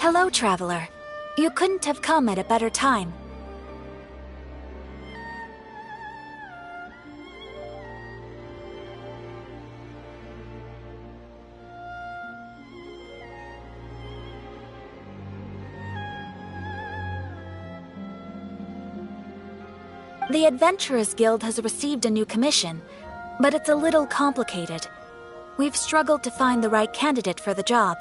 Hello, traveler. You couldn't have come at a better time. The Adventurers Guild has received a new commission, but it's a little complicated. We've struggled to find the right candidate for the job.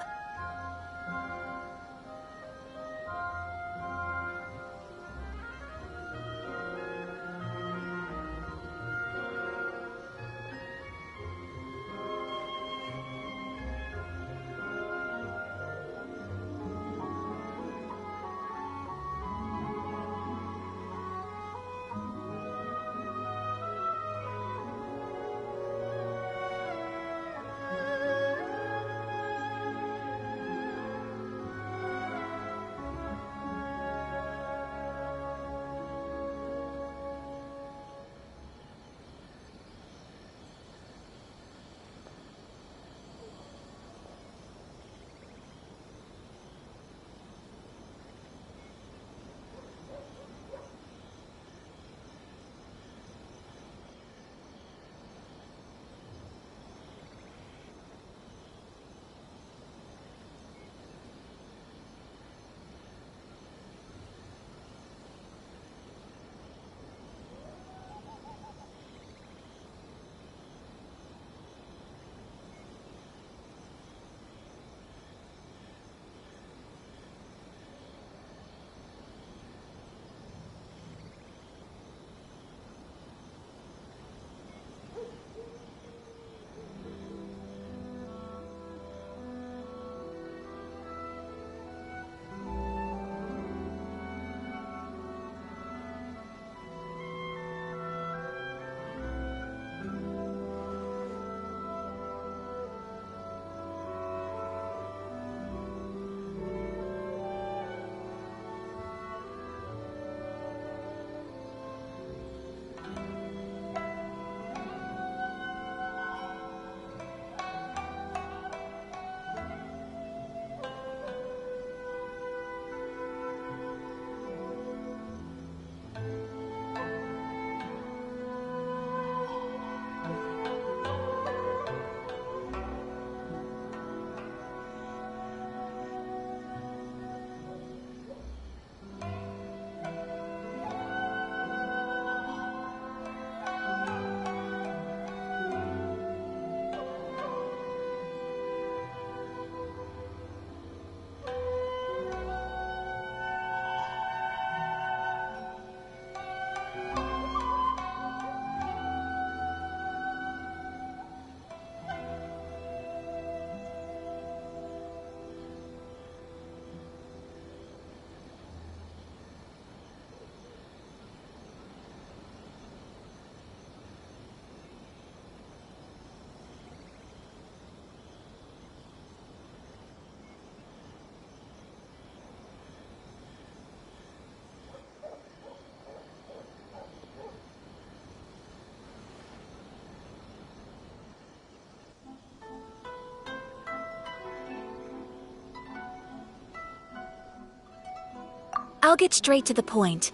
I'll get straight to the point.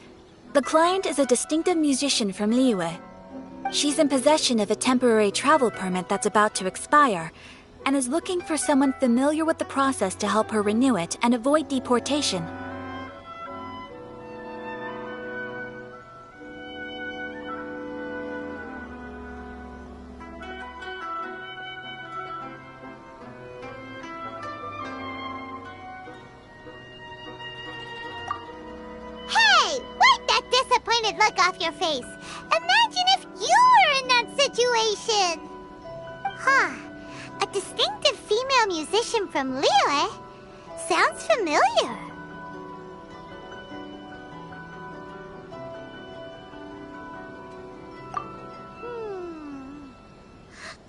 The client is a distinctive musician from Liyue. She's in possession of a temporary travel permit that's about to expire, and is looking for someone familiar with the process to help her renew it and avoid deportation. Look off your face. Imagine if you were in that situation. Huh. A distinctive female musician from Liyue? Sounds familiar.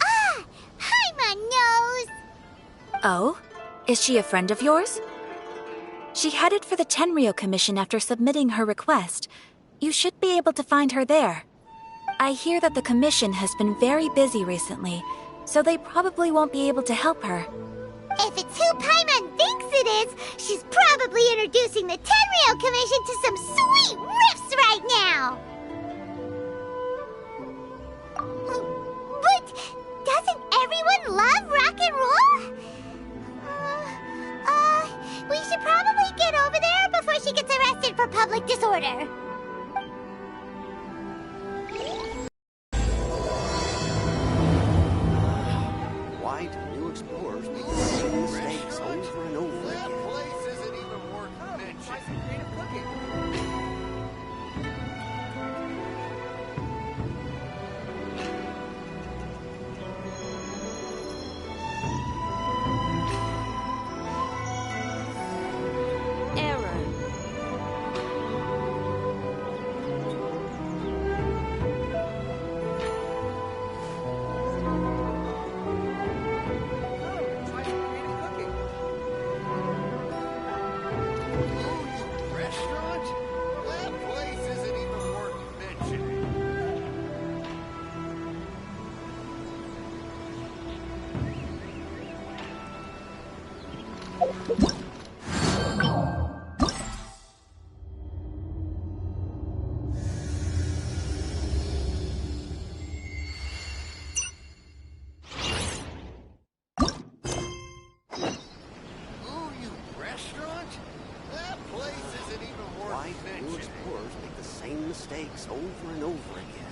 Ah! Hi, my nose! Oh? Is she a friend of yours? She headed for the Tenryou Commission after submitting her request. You should be able to find her there. I hear that the commission has been very busy recently, so they probably won't be able to help her. If it's who Paimon thinks it is, she's probably introducing the Tenryou Commission to some sweet riffs right now! But doesn't everyone love rock and roll? We should probably get over there before she gets arrested for public disorder. Why do new explorers make the same mistakes over and over again? That place isn't even worth mentioning. Mistakes over and over again.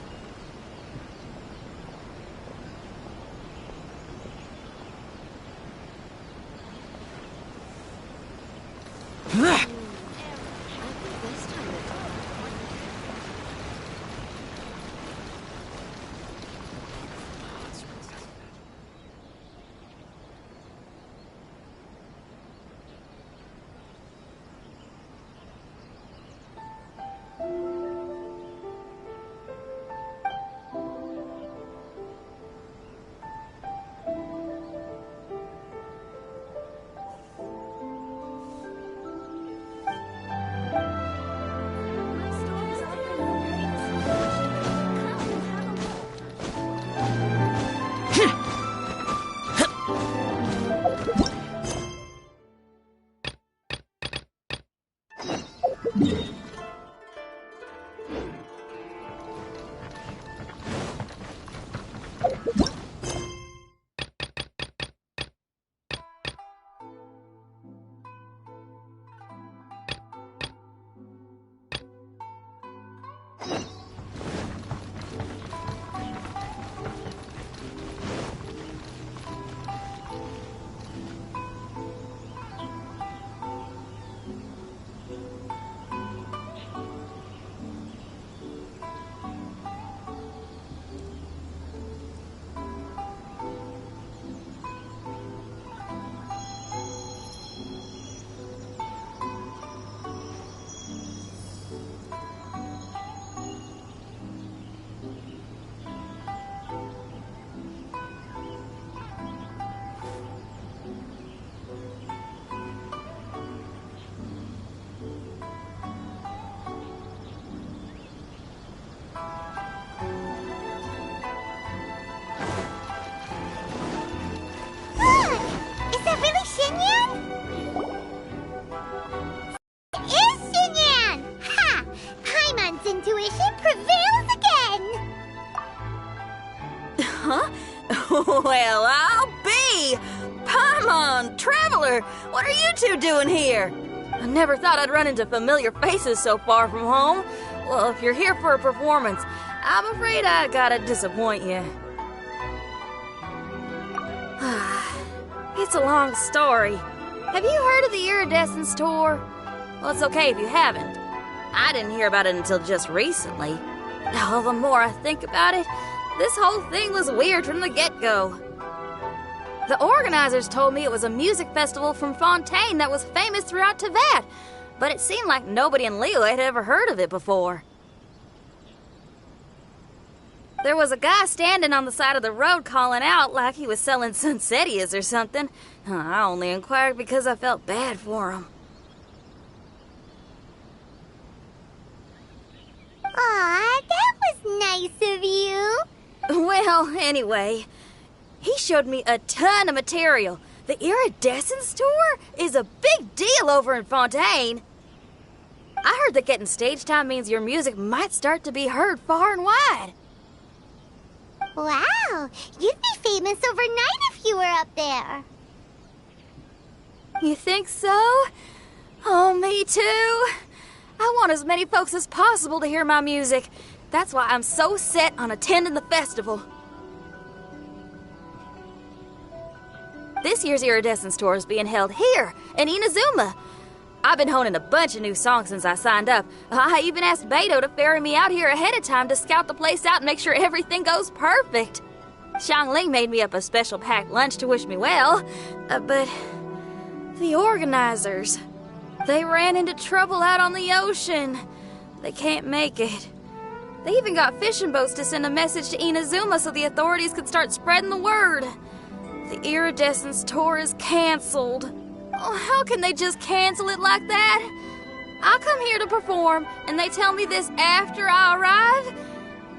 Well, I'll be! Paimon, Traveler, what are you two doing here? I never thought I'd run into familiar faces so far from home. Well, if you're here for a performance, I'm afraid I gotta disappoint you. It's a long story. Have you heard of the Iridescence Tour? Well, it's okay if you haven't. I didn't hear about it until just recently. Oh, the more I think about it, this whole thing was weird from the get-go. The organizers told me it was a music festival from Fontaine that was famous throughout Teyvat, but it seemed like nobody in Liyue had ever heard of it before. There was a guy standing on the side of the road calling out like he was selling Sunsetias or something. I only inquired because I felt bad for him. Aw, that was nice of you. Well, anyway, he showed me a ton of material. The Iridescence Tour is a big deal over in Fontaine. I heard that getting stage time means your music might start to be heard far and wide. Wow, you'd be famous overnight if you were up there. You think so? Oh, me too. I want as many folks as possible to hear my music. That's why I'm so set on attending the festival. This year's Iridescence Tour is being held here in Inazuma. I've been honing a bunch of new songs since I signed up. I even asked Beto to ferry me out here ahead of time to scout the place out and make sure everything goes perfect. Xiangling made me up a special packed lunch to wish me well, but the organizers, they ran into trouble out on the ocean. They can't make it. They even got fishing boats to send a message to Inazuma so the authorities could start spreading the word. The Iridescence Tour is canceled. Oh, how can they just cancel it like that? I come here to perform, and they tell me this after I arrive?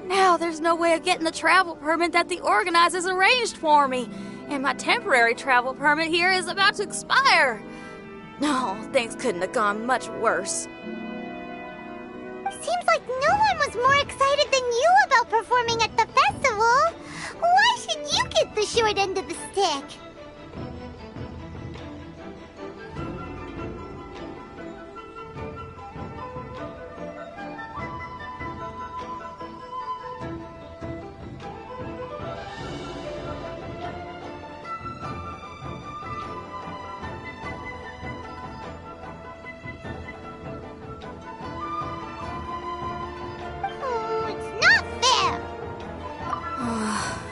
Now there's no way of getting the travel permit that the organizers arranged for me, and my temporary travel permit here is about to expire. No, things couldn't have gone much worse. Seems like no one was more excited than you about performing at the festival. Why should you get the short end of the stick? It's not fair.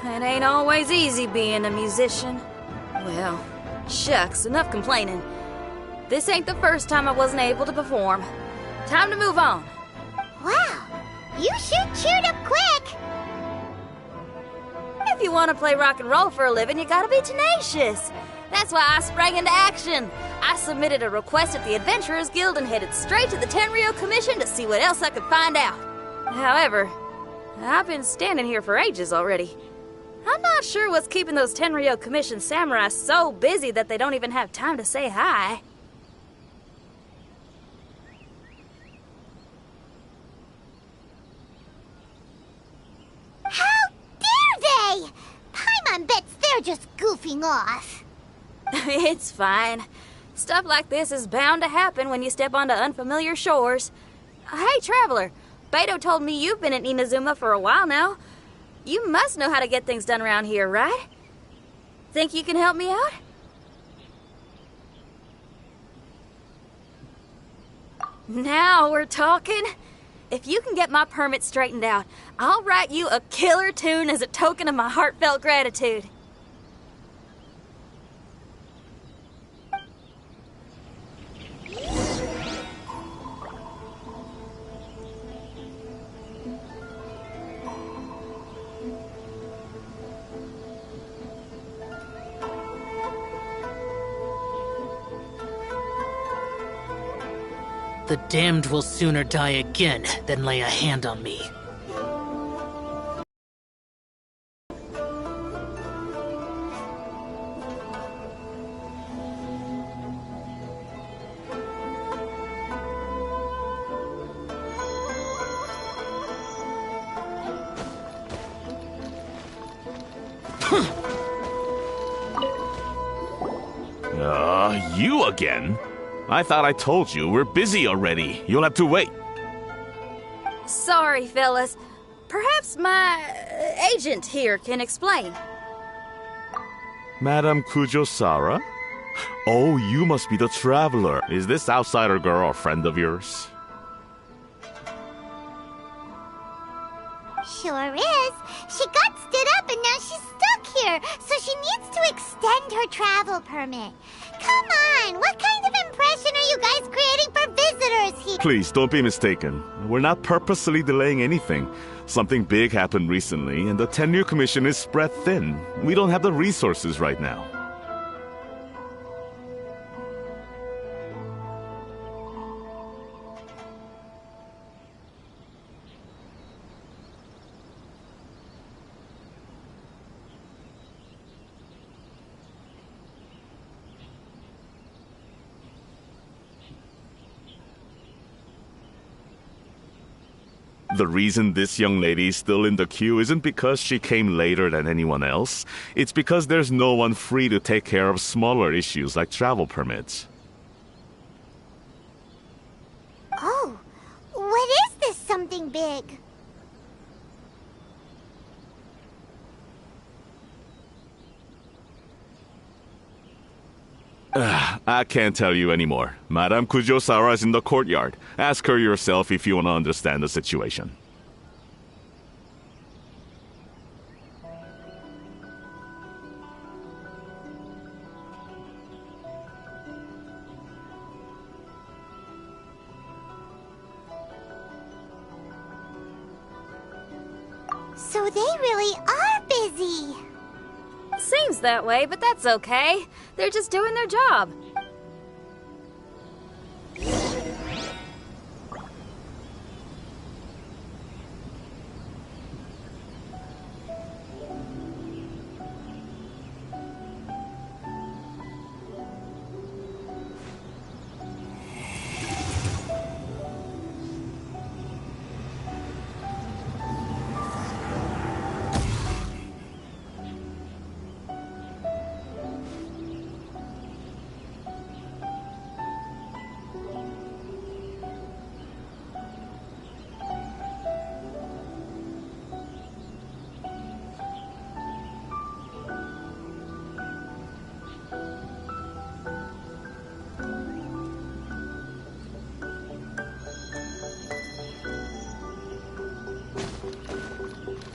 It ain't always easy being a musician. Well, shucks, enough complaining. This ain't the first time I wasn't able to perform. Time to move on. Wow, you sure cheered up quick. If you want to play rock and roll for a living, you gotta be tenacious. That's why I sprang into action. I submitted a request at the Adventurers Guild and headed straight to the Tenryou Commission to see what else I could find out. However, I've been standing here for ages already. I'm not sure what's keeping those Tenryou Commission samurai so busy that they don't even have time to say hi. How dare they? Paimon bets they're just goofing off. It's fine. Stuff like this is bound to happen when you step onto unfamiliar shores. Hey, Traveler, Beto told me you've been in Inazuma for a while now. You must know how to get things done around here, right? Think you can help me out? Now we're talking. If you can get my permit straightened out, I'll write you a killer tune as a token of my heartfelt gratitude. The damned will sooner die again than lay a hand on me. You again? I thought I told you, we're busy already. You'll have to wait. Sorry, fellas. Perhaps my agent here can explain. Madame Kujosara? Oh, you must be the traveler. Is this outsider girl a friend of yours? Sure is. She got stood up and now she's stuck here, so she needs to extend her travel permit. Come on, what kind of impression are you guys creating for visitors here? Please, don't be mistaken. We're not purposely delaying anything. Something big happened recently, and the Tenryu Commission is spread thin. We don't have the resources right now. The reason this young lady is still in the queue isn't because she came later than anyone else. It's because there's no one free to take care of smaller issues like travel permits. Oh, what is this something big? I can't tell you anymore. Madame Kujosara is in the courtyard. Ask her yourself if you want to understand the situation. So they really are busy. Seems that way, but that's okay. They're just doing their job.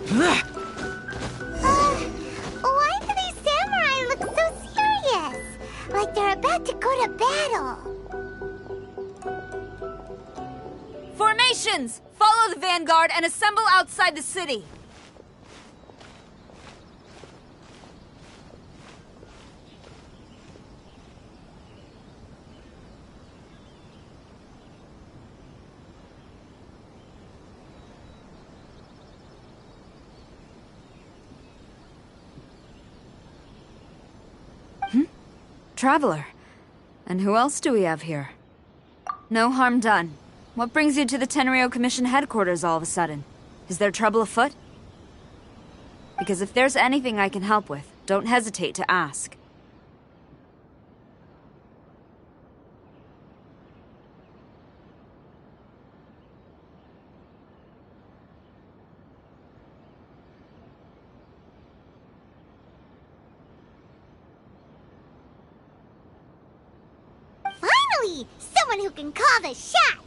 Why do these samurai look so serious? Like they're about to go to battle. Formations! Follow the vanguard and assemble outside the city. Traveler. And who else do we have here? No harm done. What brings you to the Tenryu Commission headquarters all of a sudden? Is there trouble afoot? Because if there's anything I can help with, don't hesitate to ask. Finally! Someone who can call the shots!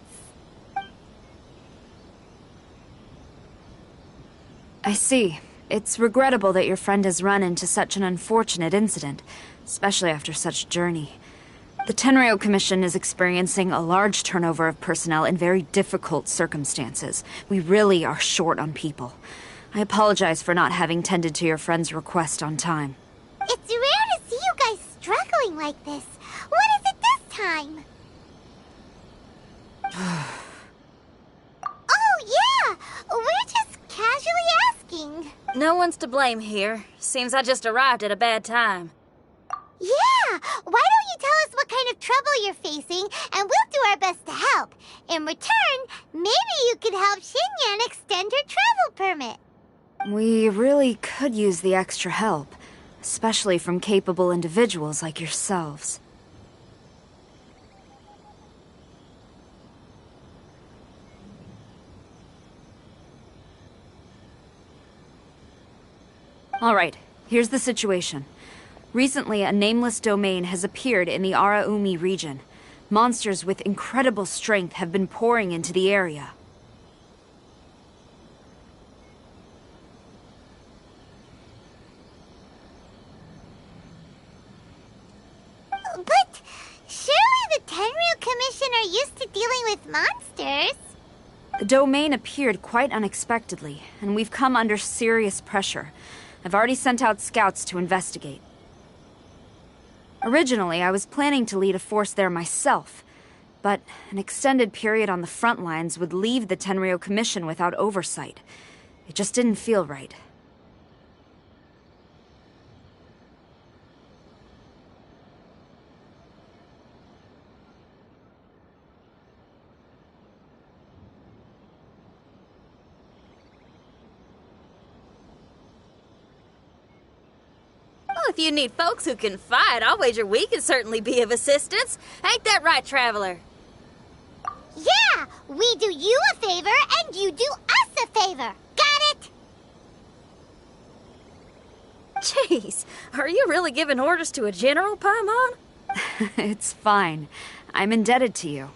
I see. It's regrettable that your friend has run into such an unfortunate incident, especially after such a journey. The Tenryu Commission is experiencing a large turnover of personnel in very difficult circumstances. We really are short on people. I apologize for not having tended to your friend's request on time. It's rare to see you guys struggling like this. What is it this time? Oh, yeah! We're just casually asking. No one's to blame here. Seems I just arrived at a bad time. Yeah! Why don't you tell us what kind of trouble you're facing, and we'll do our best to help. In return, maybe you could help Xinyan extend her travel permit. We really could use the extra help, especially from capable individuals like yourselves. Alright, here's the situation. Recently, a nameless domain has appeared in the Araumi region. Monsters with incredible strength have been pouring into the area. But surely the Tenryu Commission are used to dealing with monsters. The domain appeared quite unexpectedly, and we've come under serious pressure. I've already sent out scouts to investigate. Originally, I was planning to lead a force there myself, but an extended period on the front lines would leave the Tenryu Commission without oversight. It just didn't feel right. Well, if you need folks who can fight, I'll wager we can certainly be of assistance. Ain't that right, Traveler? Yeah, we do you a favor and you do us a favor. Got it? Jeez, are you really giving orders to a general, Paimon? It's fine. I'm indebted to you.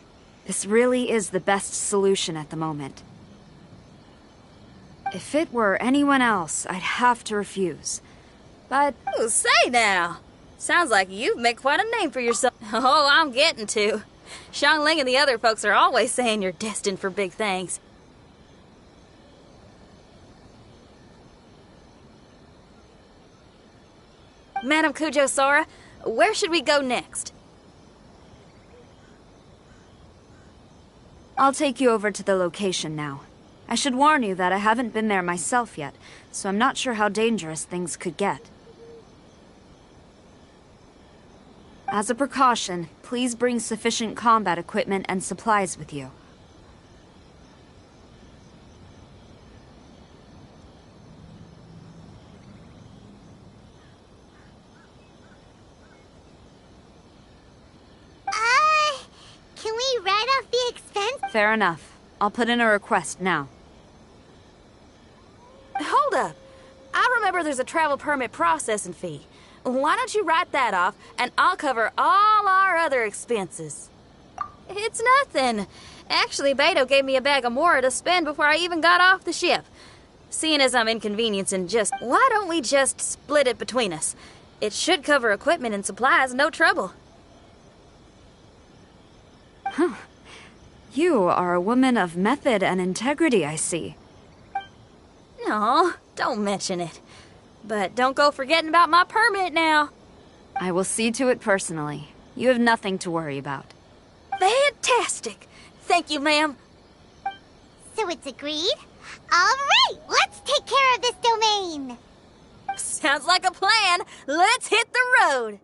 This really is the best solution at the moment. If it were anyone else, I'd have to refuse. But Oh, say now. Sounds like you've made quite a name for yourself. Oh, I'm getting to. Xiangling and the other folks are always saying you're destined for big things. Madam Kujo Sora, where should we go next? I'll take you over to the location now. I should warn you that I haven't been there myself yet, so I'm not sure how dangerous things could get. As a precaution, please bring sufficient combat equipment and supplies with you. Can we write off the expense? Fair enough. I'll put in a request now. Hold up. I remember there's a travel permit processing fee. Why don't you write that off, and I'll cover all our other expenses? It's nothing. Actually, Beto gave me a bag of Mora to spend before I even got off the ship. Seeing as I'm inconveniencing why don't we just split it between us? It should cover equipment and supplies, no trouble. You are a woman of method and integrity, I see. No, don't mention it. But don't go forgetting about my permit now. I will see to it personally. You have nothing to worry about. Fantastic. Thank you, ma'am. So it's agreed? Alright, let's take care of this domain. Sounds like a plan. Let's hit the road.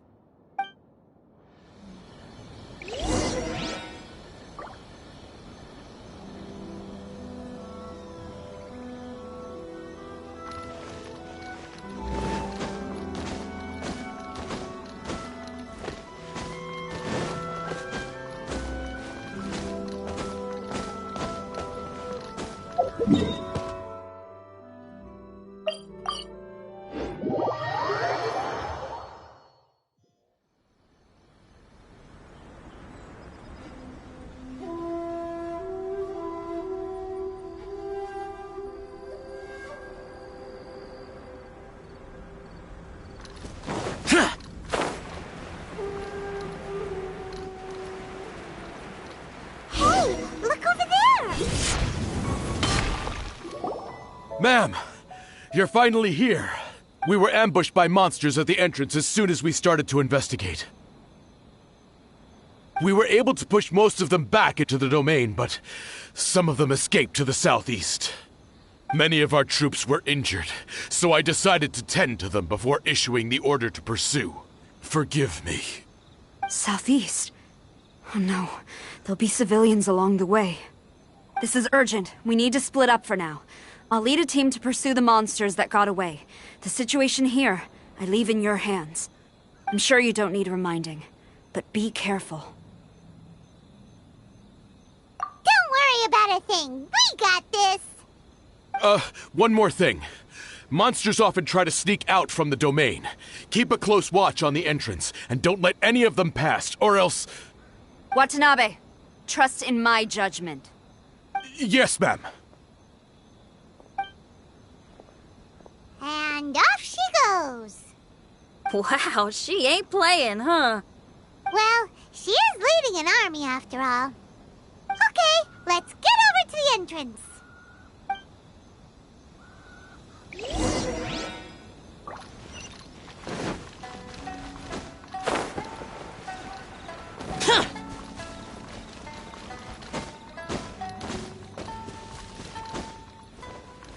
Hey, look over there! Ma'am, you're finally here. We were ambushed by monsters at the entrance as soon as we started to investigate. We were able to push most of them back into the domain, but some of them escaped to the southeast. Many of our troops were injured, so I decided to tend to them before issuing the order to pursue. Forgive me. Southeast? Oh no, there'll be civilians along the way. This is urgent. We need to split up for now. I'll lead a team to pursue the monsters that got away. The situation here, I leave in your hands. I'm sure you don't need reminding, but be careful. Don't worry about a thing. We got this. One more thing. Monsters often try to sneak out from the domain. Keep a close watch on the entrance, and don't let any of them pass, or else... Watanabe, trust in my judgment. Yes, ma'am. And off she goes. Wow, she ain't playing, huh? Well, she is leading an army after all. Okay, let's get over to the entrance.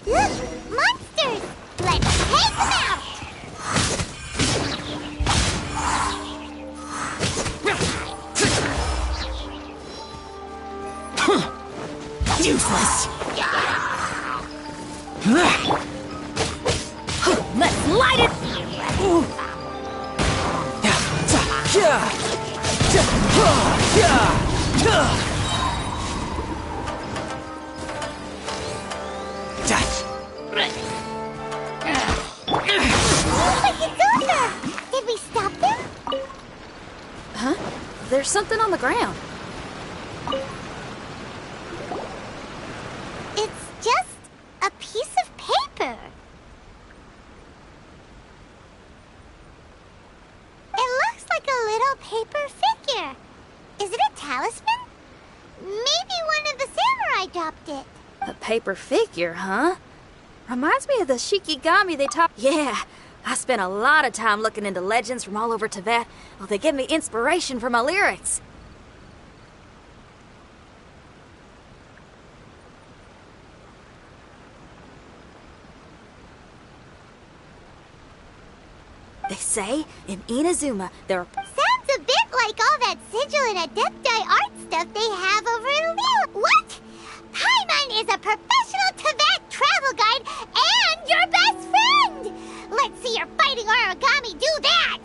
Look, monsters! Let's take them out! Useless! Let's light it! It's over! Did we stop them? Huh? There's something on the ground. It's just a piece of paper. It looks like a little paper figure. Is it a talisman? Maybe one of the samurai dropped it. A paper figure, huh? Reminds me of the Shikigami they taught. Yeah, I spent a lot of time looking into legends from all over Tibet. Well, they give me inspiration for my lyrics. They say in Inazuma there are... Sounds a bit like all that sigil and adepti art stuff they have over in Lille. What? Paimon is a professional Tibet travel guide and your best friend! Let's see your fighting origami do that!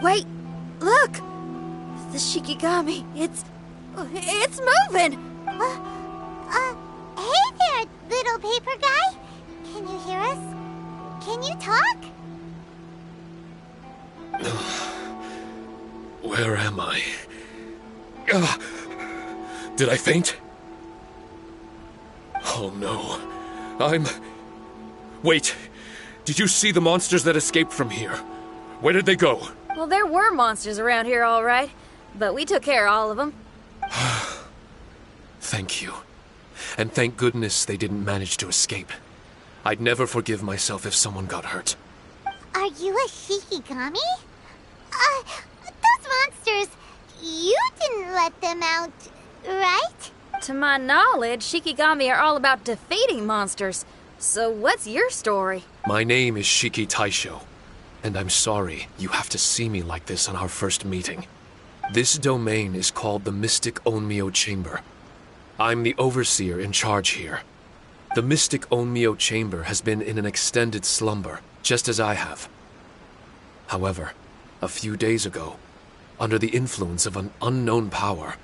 Wait, look! The Shikigami, it's moving! Hey there, little paper guy. Can you hear us? Can you talk? Where am I? Did I faint? Oh no. Wait! Did you see the monsters that escaped from here? Where did they go? Well, there were monsters around here, all right. But we took care of all of them. Thank you. And thank goodness they didn't manage to escape. I'd never forgive myself if someone got hurt. Are you a Shikigami? Those monsters, you didn't let them out, right? To my knowledge, Shikigami are all about defeating monsters. So what's your story? My name is Shiki Taisho, and I'm sorry you have to see me like this on our first meeting. This domain is called the Mystic Onmyo Chamber. I'm the overseer in charge here. The Mystic Onmyo Chamber has been in an extended slumber, just as I have. However, a few days ago, under the influence of an unknown power,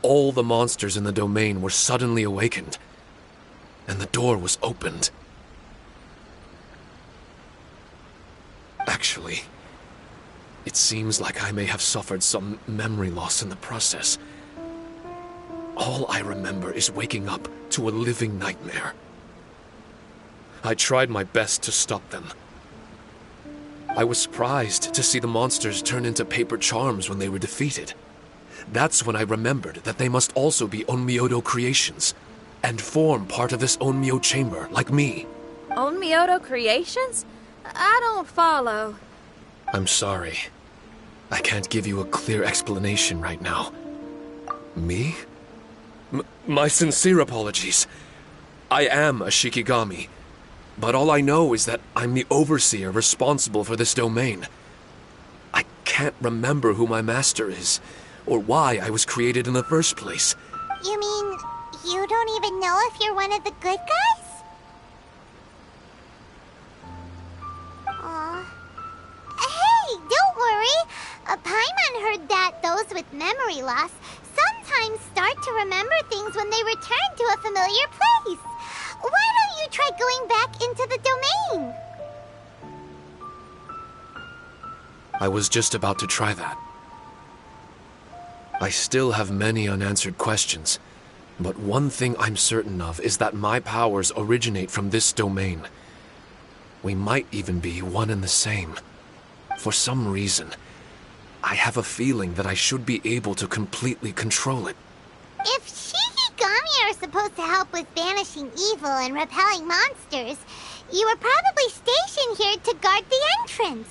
all the monsters in the domain were suddenly awakened, and the door was opened. Actually, it seems like I may have suffered some memory loss in the process. All I remember is waking up to a living nightmare. I tried my best to stop them. I was surprised to see the monsters turn into paper charms when they were defeated. That's when I remembered that they must also be Onmyodo creations, and form part of this Onmyo chamber, like me. Onmyodo creations? I don't follow. I'm sorry. I can't give you a clear explanation right now. Me? My sincere apologies. I am a Shikigami, but all I know is that I'm the overseer responsible for this domain. I can't remember who my master is, or why I was created in the first place. You mean you don't even know if you're one of the good guys? with memory loss sometimes start to remember things when they return to a familiar place. Why don't you try going back into the domain? I was just about to try that. I still have many unanswered questions, but one thing I'm certain of is that my powers originate from this domain. We might even be one and the same. For some reason, I have a feeling that I should be able to completely control it. If Shikigami are supposed to help with banishing evil and repelling monsters, you were probably stationed here to guard the entrance.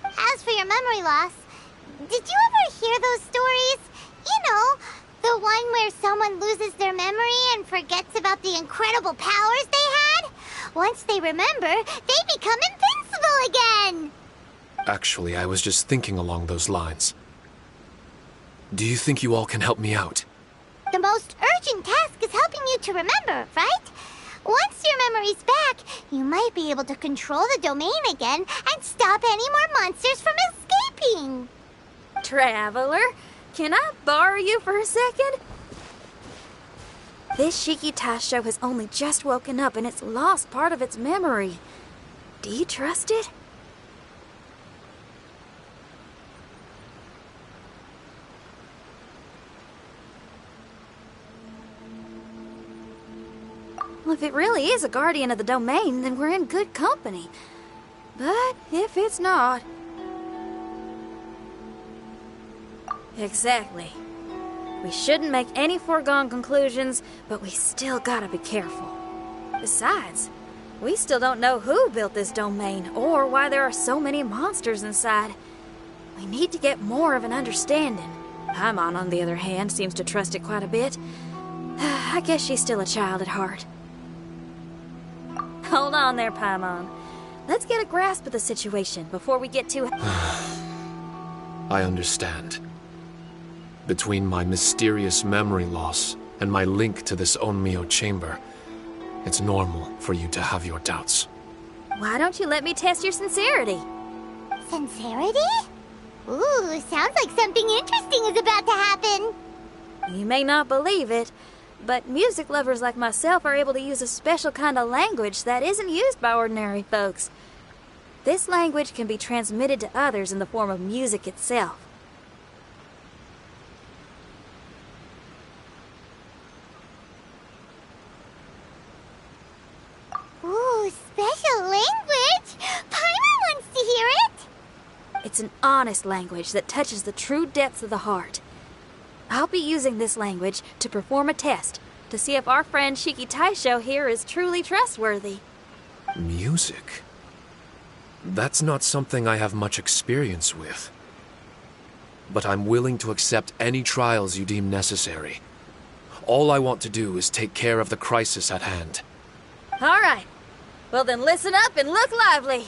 As for your memory loss, did you ever hear those stories? You know, the one where someone loses their memory and forgets about the incredible powers they had? Once they remember, they become invincible again! Actually, I was just thinking along those lines. Do you think you all can help me out? The most urgent task is helping you to remember, right? Once your memory's back, you might be able to control the domain again and stop any more monsters from escaping. Traveler, can I borrow you for a second? This Shiki Taisho has only just woken up and it's lost part of its memory. Do you trust it? Well, if it really is a guardian of the domain, then we're in good company. But if it's not... Exactly. We shouldn't make any foregone conclusions, but we still gotta be careful. Besides, we still don't know who built this domain or why there are so many monsters inside. We need to get more of an understanding. Paimon, on the other hand, seems to trust it quite a bit. I guess she's still a child at heart. Hold on there, Paimon. Let's get a grasp of the situation before we get too... I understand. Between my mysterious memory loss and my link to this Onmyo chamber, it's normal for you to have your doubts. Why don't you let me test your sincerity? Sincerity? Ooh, sounds like something interesting is about to happen. You may not believe it, but music lovers like myself are able to use a special kind of language that isn't used by ordinary folks. This language can be transmitted to others in the form of music itself. Ooh, special language? Paimon wants to hear it! It's an honest language that touches the true depths of the heart. I'll be using this language to perform a test to see if our friend Shiki Taisho here is truly trustworthy. Music? That's not something I have much experience with. But I'm willing to accept any trials you deem necessary. All I want to do is take care of the crisis at hand. All right. Well then listen up and look lively.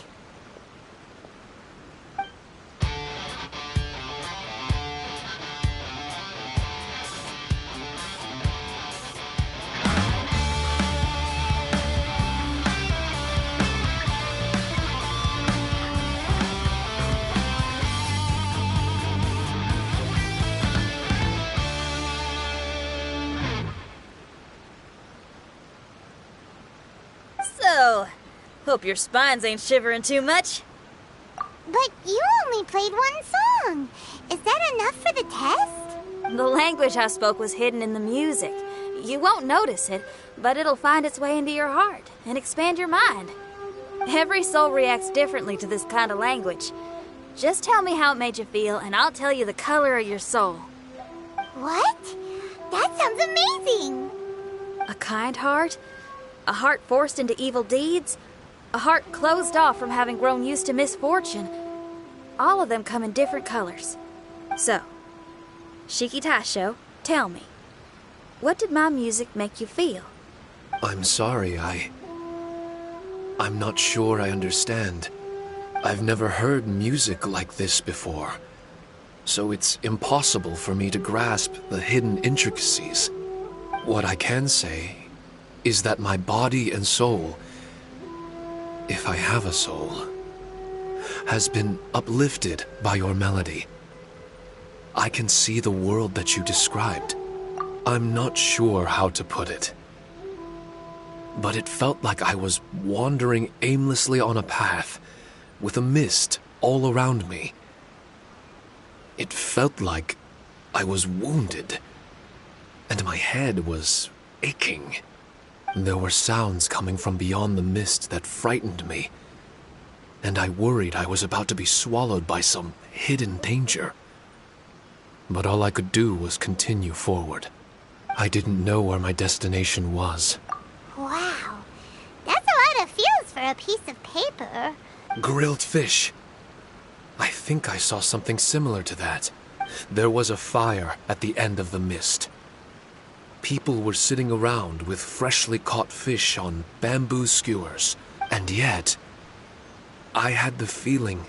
So, hope your spines ain't shivering too much. But you only played one song. Is that enough for the test? The language I spoke was hidden in the music. You won't notice it, but it'll find its way into your heart and expand your mind. Every soul reacts differently to this kind of language. Just tell me how it made you feel, and I'll tell you the color of your soul. What? That sounds amazing! A kind heart? A heart forced into evil deeds? A heart closed off from having grown used to misfortune? All of them come in different colors. So, Shiki Taisho, tell me, what did my music make you feel? I'm sorry, I'm not sure I understand. I've never heard music like this before, so it's impossible for me to grasp the hidden intricacies. What I can say is that my body and soul, if I have a soul, has been uplifted by your melody. I can see the world that you described. I'm not sure how to put it. But it felt like I was wandering aimlessly on a path, with a mist all around me. It felt like I was wounded, and my head was aching. There were sounds coming from beyond the mist that frightened me, and I worried I was about to be swallowed by some hidden danger. But all I could do was continue forward. I didn't know where my destination was. Wow, that's a lot of feels for a piece of paper. Grilled fish. I think I saw something similar to that. There was a fire at the end of the mist. People were sitting around with freshly caught fish on bamboo skewers. And yet, I had the feeling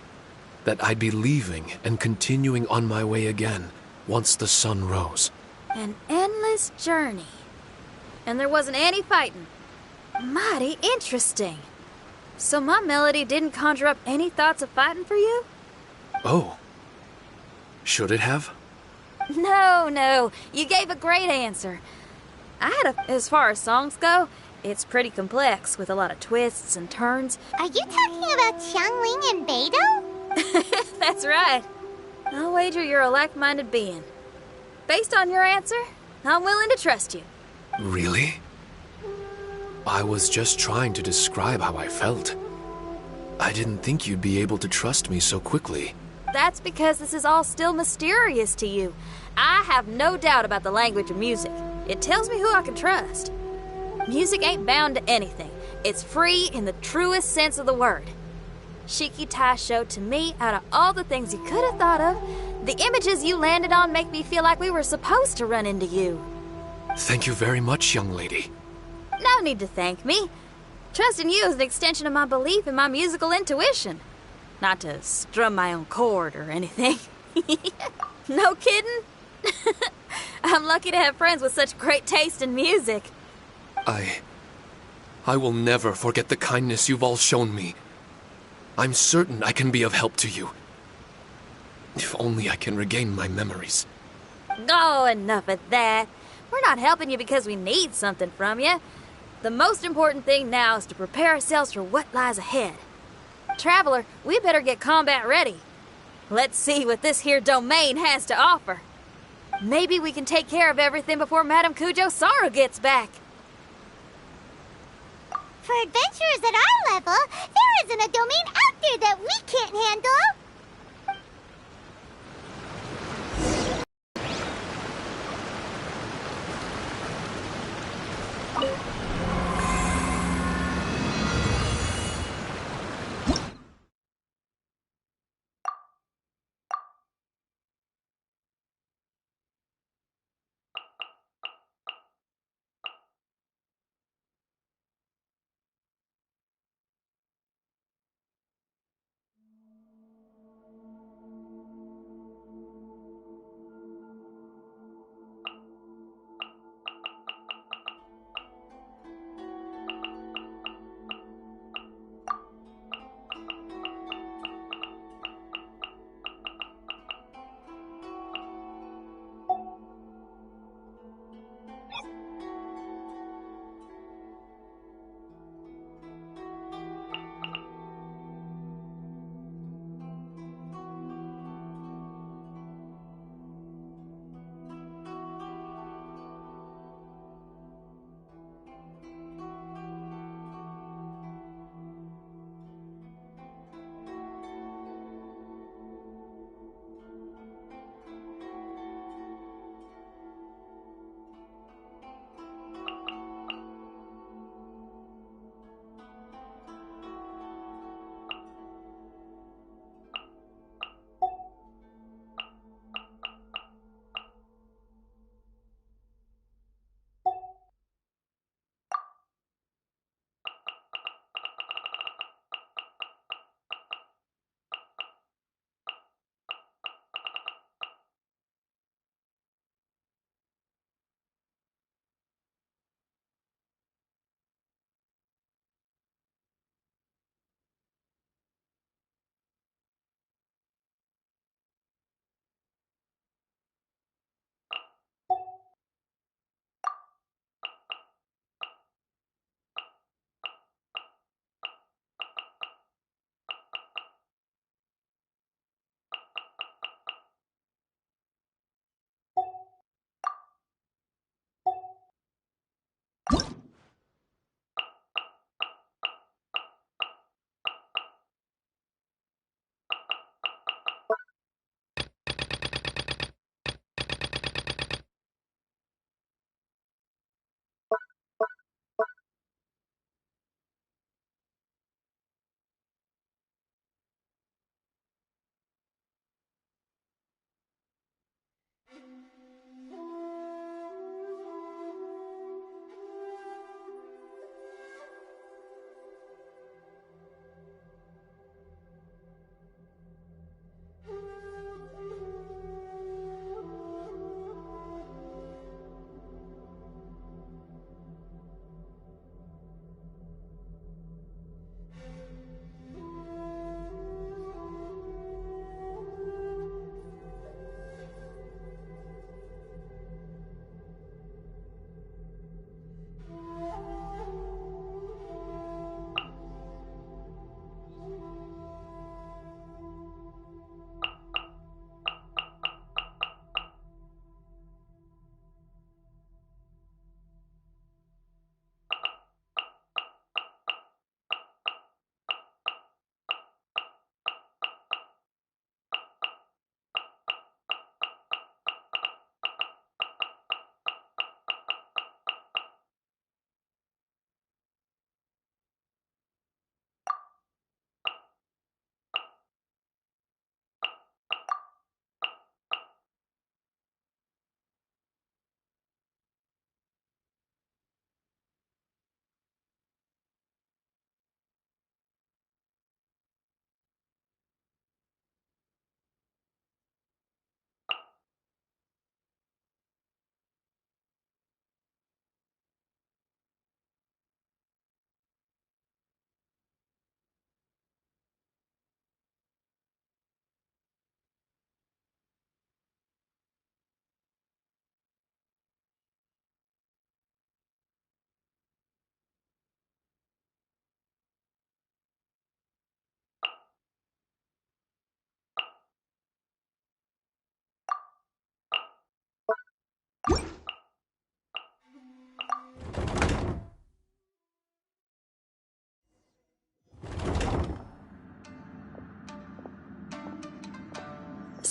that I'd be leaving and continuing on my way again once the sun rose. An endless journey. And there wasn't any fighting. Mighty interesting. So my melody didn't conjure up any thoughts of fighting for you? Oh. Should it have? No. You gave a great answer. As far as songs go, it's pretty complex with a lot of twists and turns. Are you talking about Xiangling and Beidou? That's right. I'll wager you're a like-minded being. Based on your answer, I'm willing to trust you. Really? I was just trying to describe how I felt. I didn't think you'd be able to trust me so quickly. That's because this is all still mysterious to you. I have no doubt about the language of music. It tells me who I can trust. Music ain't bound to anything. It's free in the truest sense of the word. Shiki Taisho, to me, out of all the things you could have thought of, the images you landed on make me feel like we were supposed to run into you. Thank you very much, young lady. No need to thank me. Trusting you is an extension of my belief in my musical intuition. Not to strum my own chord or anything. No kidding? I'm lucky to have friends with such great taste in music. I will never forget the kindness you've all shown me. I'm certain I can be of help to you. If only I can regain my memories. Oh, enough of that. We're not helping you because we need something from you. The most important thing now is to prepare ourselves for what lies ahead. Traveler, we better get combat ready. Let's see what this here domain has to offer. Maybe we can take care of everything before Madame Kujo-Sara gets back. For adventurers at our level, there isn't a domain out there that we can't handle.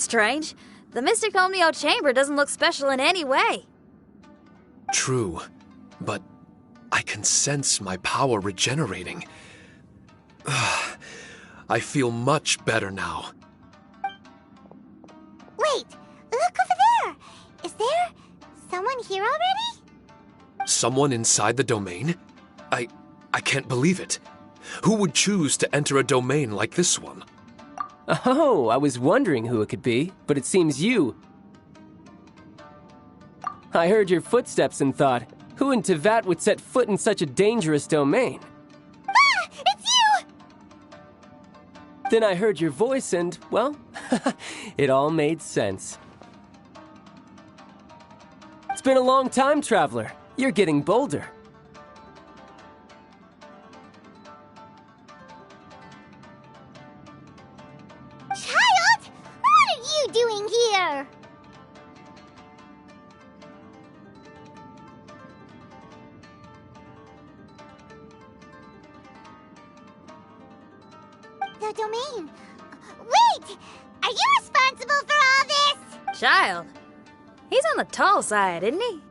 strange. The Mystic Omnio Chamber doesn't look special in any way. True, but I can sense my power regenerating. I feel much better now. Wait, look over there! Is there someone here already? Someone inside the domain? I can't believe it. Who would choose to enter a domain like this one? Oh, I was wondering who it could be, but it seems you. I heard your footsteps and thought, who in Tevat would set foot in such a dangerous domain? Ah! It's you! Then I heard your voice and, well, it all made sense. It's been a long time, Traveler. You're getting bolder. Child! What are you doing here? The domain. Wait! Are you responsible for all this? Child. He's on the tall side, isn't he?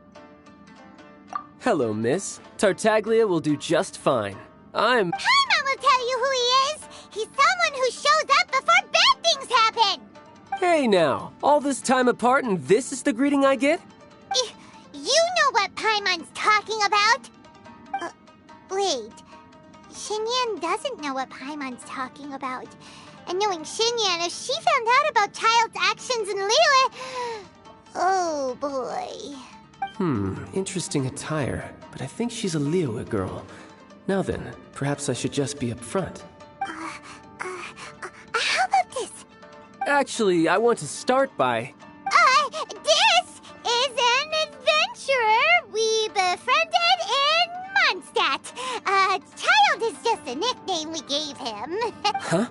Hello, miss. Tartaglia will do just fine. I'm... Paimon will tell you who he is. He's someone who shows up before bad things happen. Hey now, all this time apart and this is the greeting I get? You know what Paimon's talking about? Wait. Xinyan doesn't know what Paimon's talking about. And knowing Xinyan, if she found out about Child's actions in Liyue... Oh, boy. Interesting attire, but I think she's a Liyue girl. Now then, perhaps I should just be upfront. How about this? Actually, I want to start by... This is an adventurer we befriended in Mondstadt. Child is just a nickname we gave him. Huh?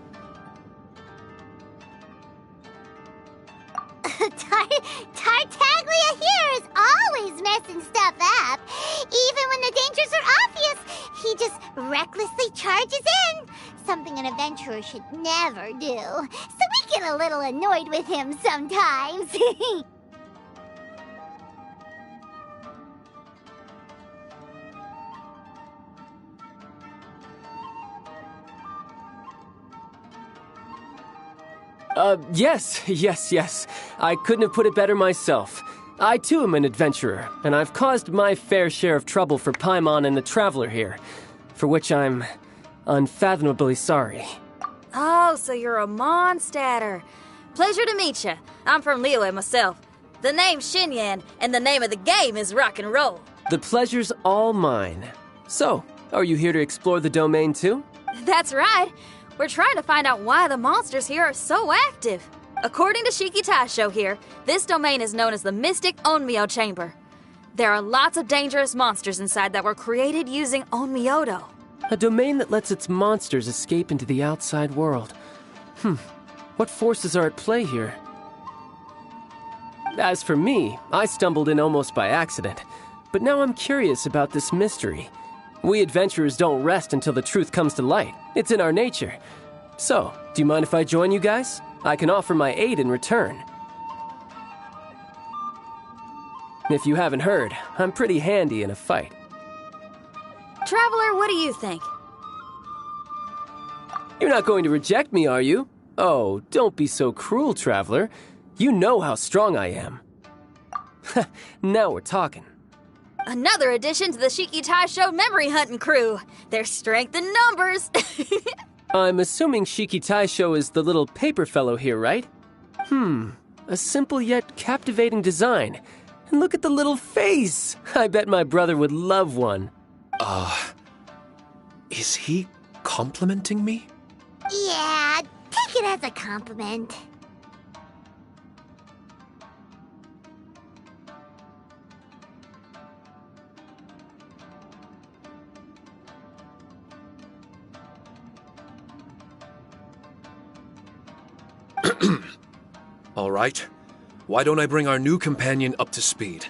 Tartaglia here is always messing stuff up. Even when the dangers are obvious, he just recklessly charges in. Something an adventurer should never do. So we get a little annoyed with him sometimes. Yes. I couldn't have put it better myself. I too am an adventurer, and I've caused my fair share of trouble for Paimon and the Traveler here, for which I'm unfathomably sorry. Oh, so you're a Mondstadter. Pleasure to meet you. I'm from Liyue myself. The name's Xinyan, and the name of the game is rock and roll. The pleasure's all mine. So, are you here to explore the domain too? That's right. We're trying to find out why the monsters here are so active. According to Shiki Taisho here, this domain is known as the Mystic Onmyo Chamber. There are lots of dangerous monsters inside that were created using Onmyodo. A domain that lets its monsters escape into the outside world. What forces are at play here? As for me, I stumbled in almost by accident. But now I'm curious about this mystery. We adventurers don't rest until the truth comes to light. It's in our nature. So, do you mind if I join you guys? I can offer my aid in return. If you haven't heard, I'm pretty handy in a fight. Traveler, what do you think? You're not going to reject me, are you? Oh, don't be so cruel, Traveler. You know how strong I am. Now we're talking. Another addition to the Shiki Taisho memory hunting crew. There's strength in numbers. I'm assuming Shiki Taisho is the little paper fellow here, right? A simple yet captivating design. And look at the little face! I bet my brother would love one. Is he complimenting me? Yeah, take it as a compliment. All right. Why don't I bring our new companion up to speed?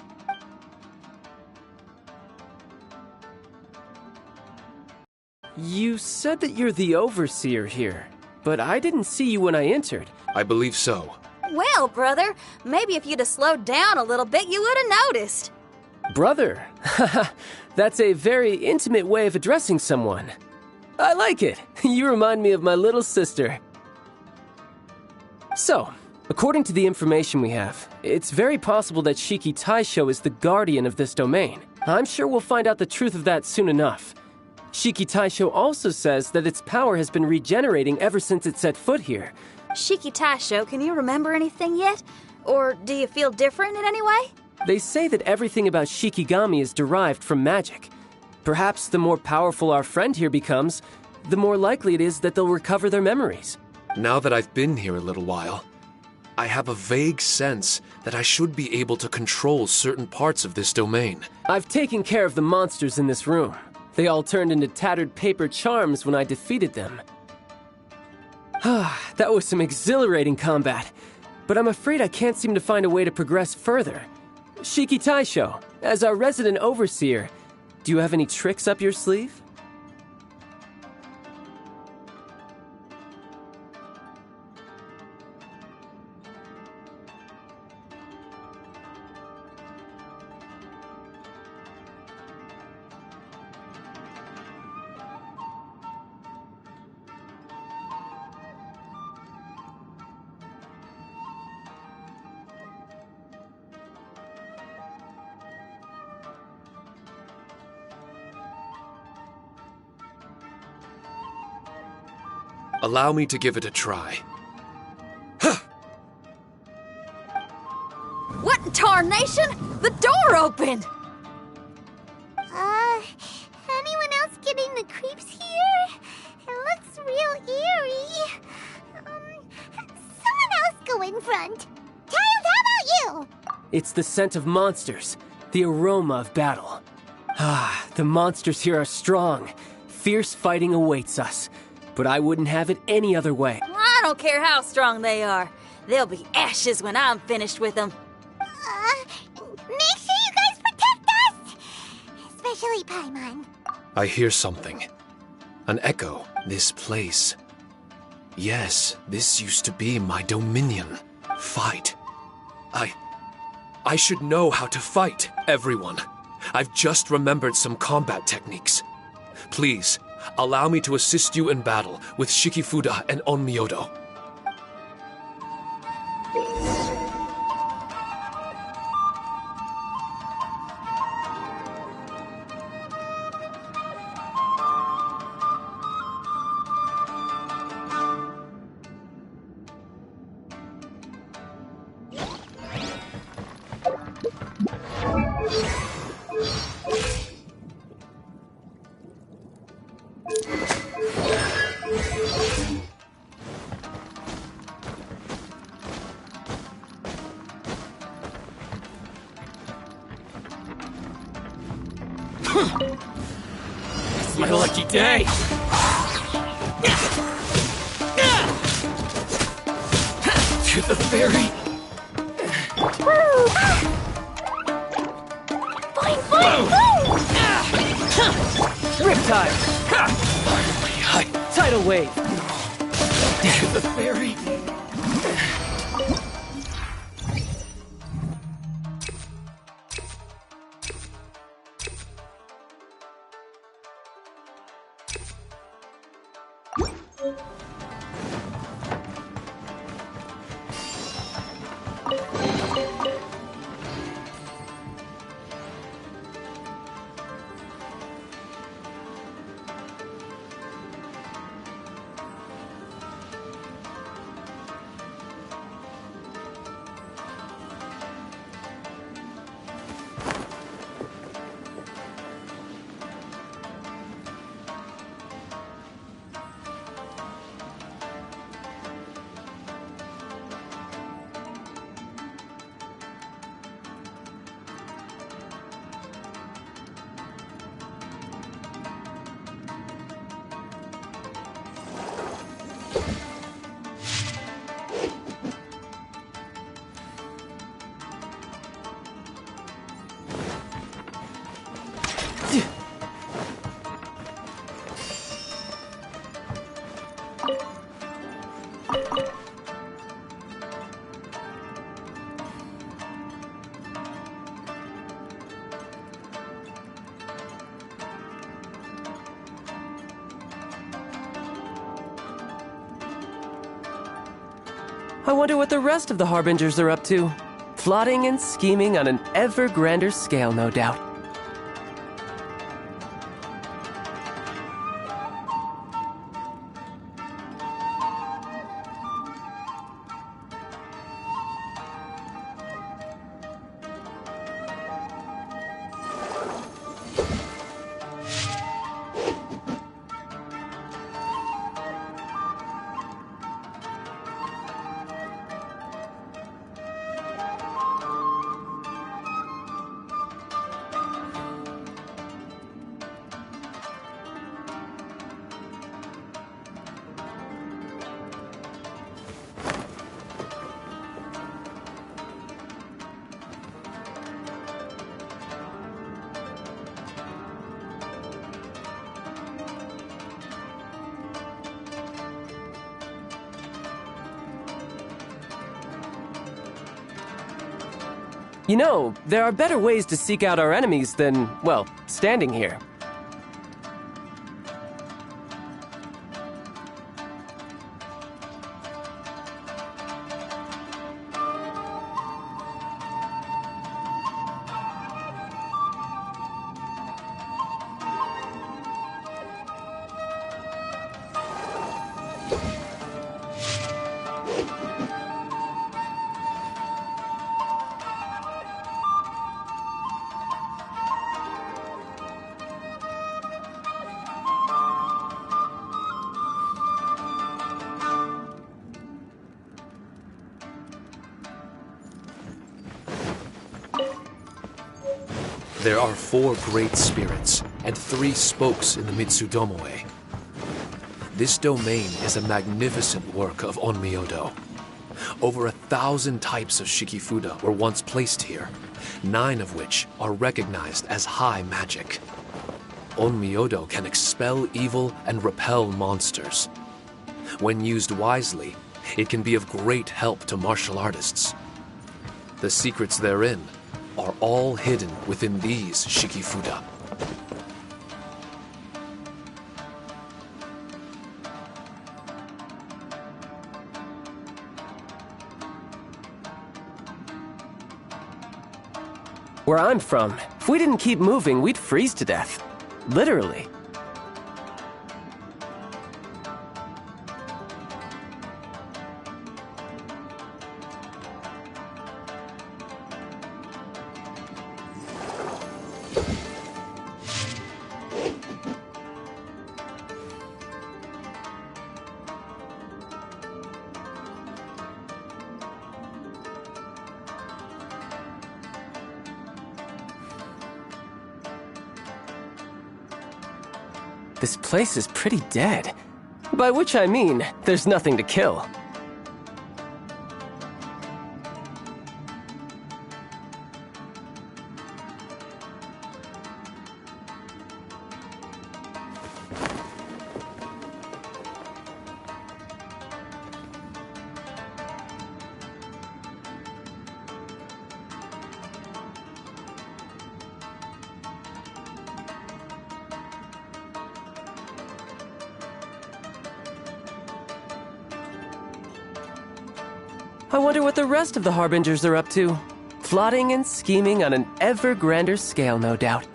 You said that you're the overseer here, but I didn't see you when I entered. I believe so. Well, brother, maybe if you'd have slowed down a little bit, you would have noticed. Brother? That's a very intimate way of addressing someone. I like it. You remind me of my little sister. So, according to the information we have, it's very possible that Shiki Taisho is the guardian of this domain. I'm sure we'll find out the truth of that soon enough. Shiki Taisho also says that its power has been regenerating ever since it set foot here. Shiki Taisho, can you remember anything yet? Or do you feel different in any way? They say that everything about Shikigami is derived from magic. Perhaps the more powerful our friend here becomes, the more likely it is that they'll recover their memories. Now that I've been here a little while, I have a vague sense that I should be able to control certain parts of this domain. I've taken care of the monsters in this room. They all turned into tattered paper charms when I defeated them. That was some exhilarating combat, but I'm afraid I can't seem to find a way to progress further. Shiki Taisho, as our resident overseer, do you have any tricks up your sleeve? Allow me to give it a try. What in tarnation? The door opened! Anyone else getting the creeps here? It looks real eerie. Someone else go in front. Child, how about you? It's the scent of monsters, the aroma of battle. The monsters here are strong. Fierce fighting awaits us. But I wouldn't have it any other way. I don't care how strong they are. They'll be ashes when I'm finished with them. Make sure you guys protect us! Especially Paimon. I hear something. An echo. This place. Yes, this used to be my dominion. Fight. I should know how to fight, everyone. I've just remembered some combat techniques. Please, allow me to assist you in battle with Shikifuda and Onmyodo. It's my lucky day! To the ferry! Riptide! Tidal wave! To the ferry! I wonder what the rest of the Harbingers are up to. Plotting and scheming on an ever grander scale, no doubt. You know, there are better ways to seek out our enemies than, well, standing here. There are 4 great spirits and 3 spokes in the Mitsudomoe. This domain is a magnificent work of Onmyodo. Over 1,000 types of Shikifuda were once placed here, 9 of which are recognized as high magic. Onmyodo can expel evil and repel monsters. When used wisely, it can be of great help to martial artists. The secrets therein are all hidden within these Shikifuda. Where I'm from, if we didn't keep moving, we'd freeze to death. Literally. This place is pretty dead. By which I mean, there's nothing to kill. I wonder what the rest of the Harbingers are up to. Plotting and scheming on an ever grander scale, no doubt.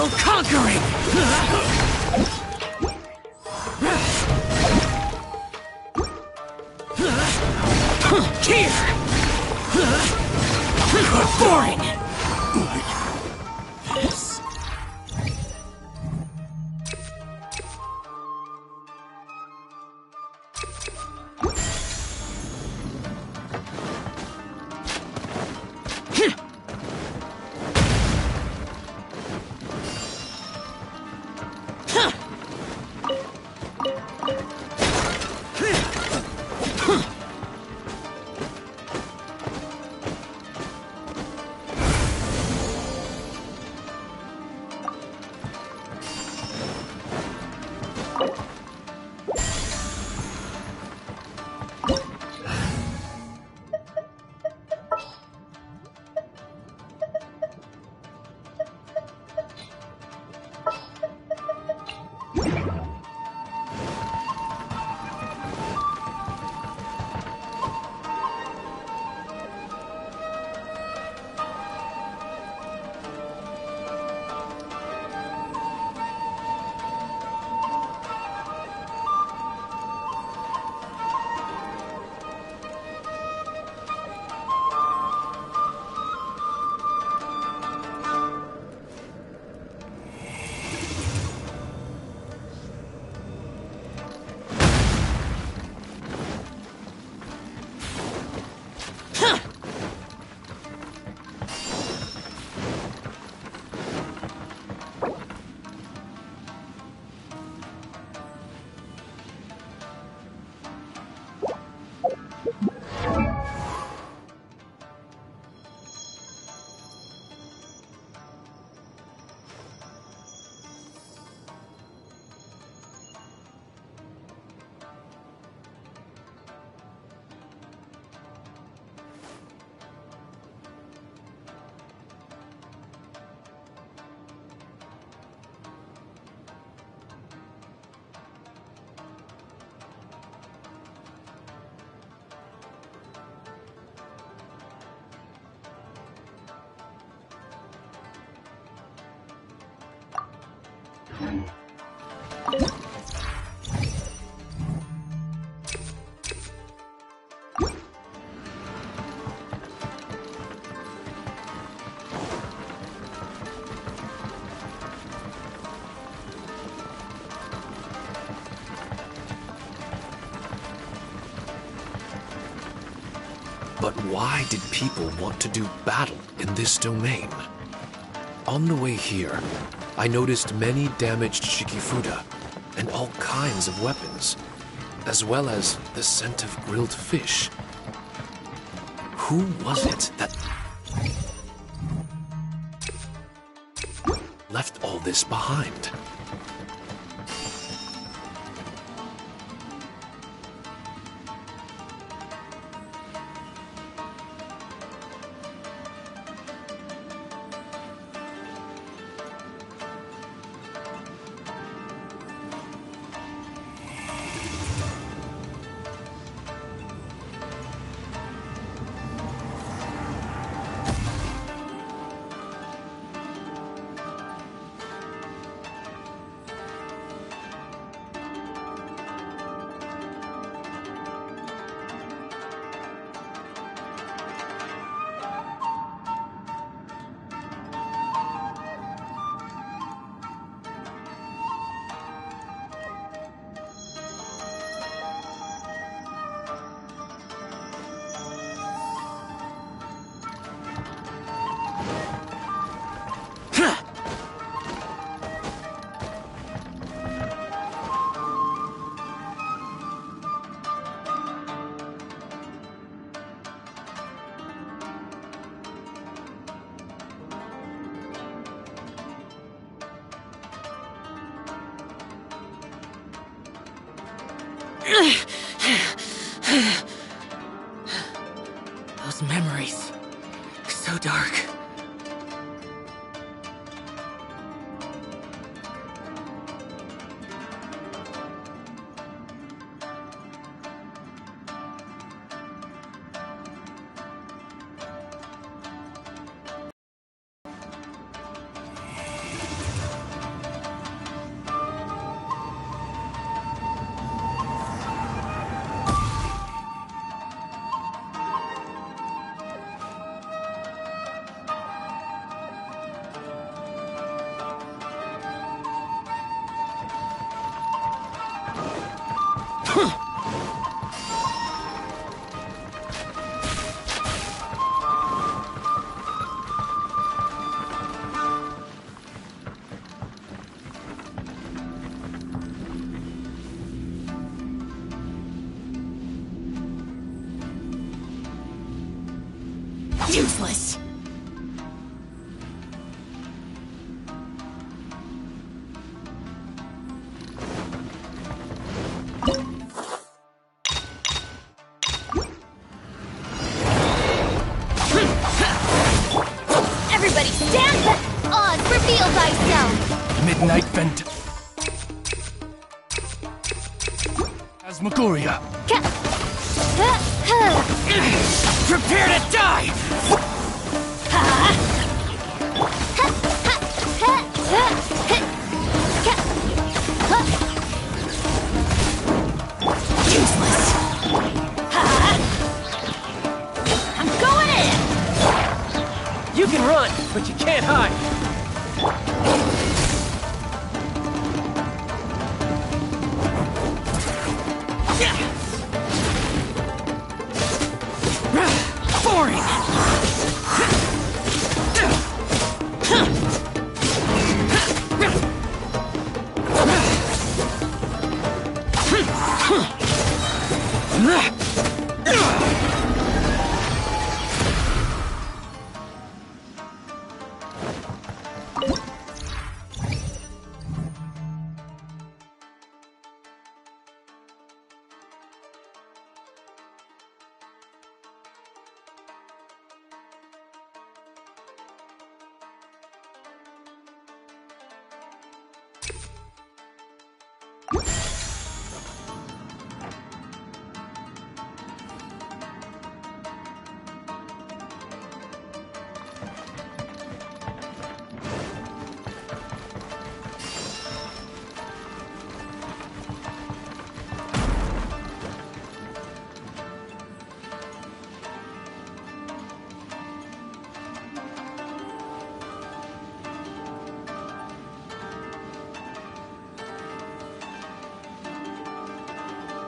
evil conquering! Here! Boring! But why did people want to do battle in this domain? On the way here, I noticed many damaged Shikifuda and all kinds of weapons, as well as the scent of grilled fish. Who was it that left all this behind? Those memories. So dark. Useless. Everybody stand back! Oz, reveal thyself! Midnight Vent. Asmagoria. Prepare to die! Useless. I'm going in! You can run, but you can't hide. Boring.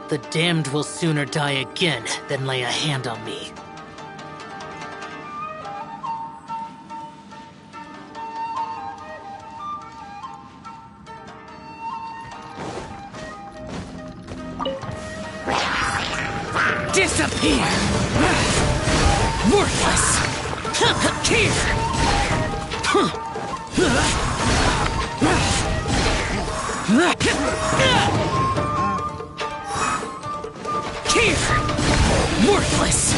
The damned will sooner die again than lay a hand on me. Disappear! Worthless! Here! Worthless!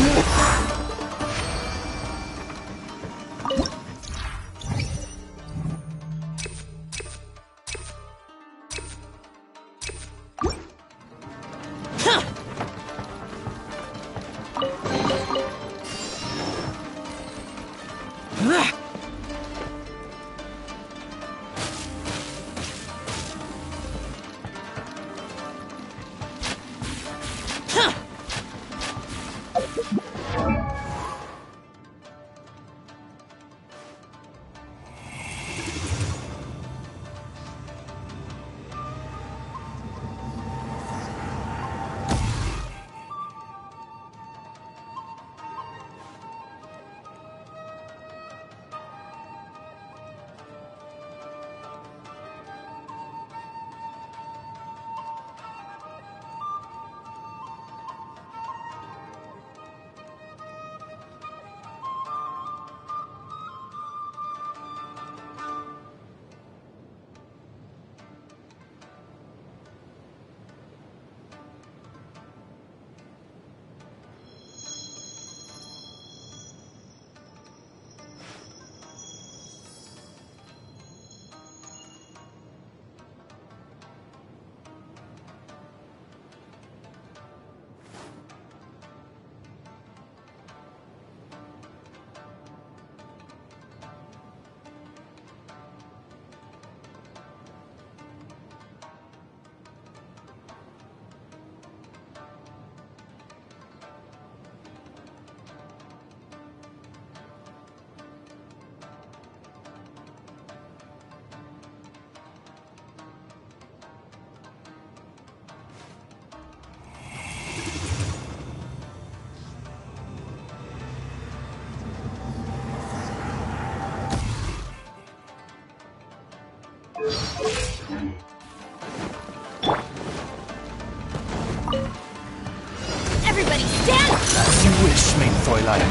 stand! As you wish, main Fräulein.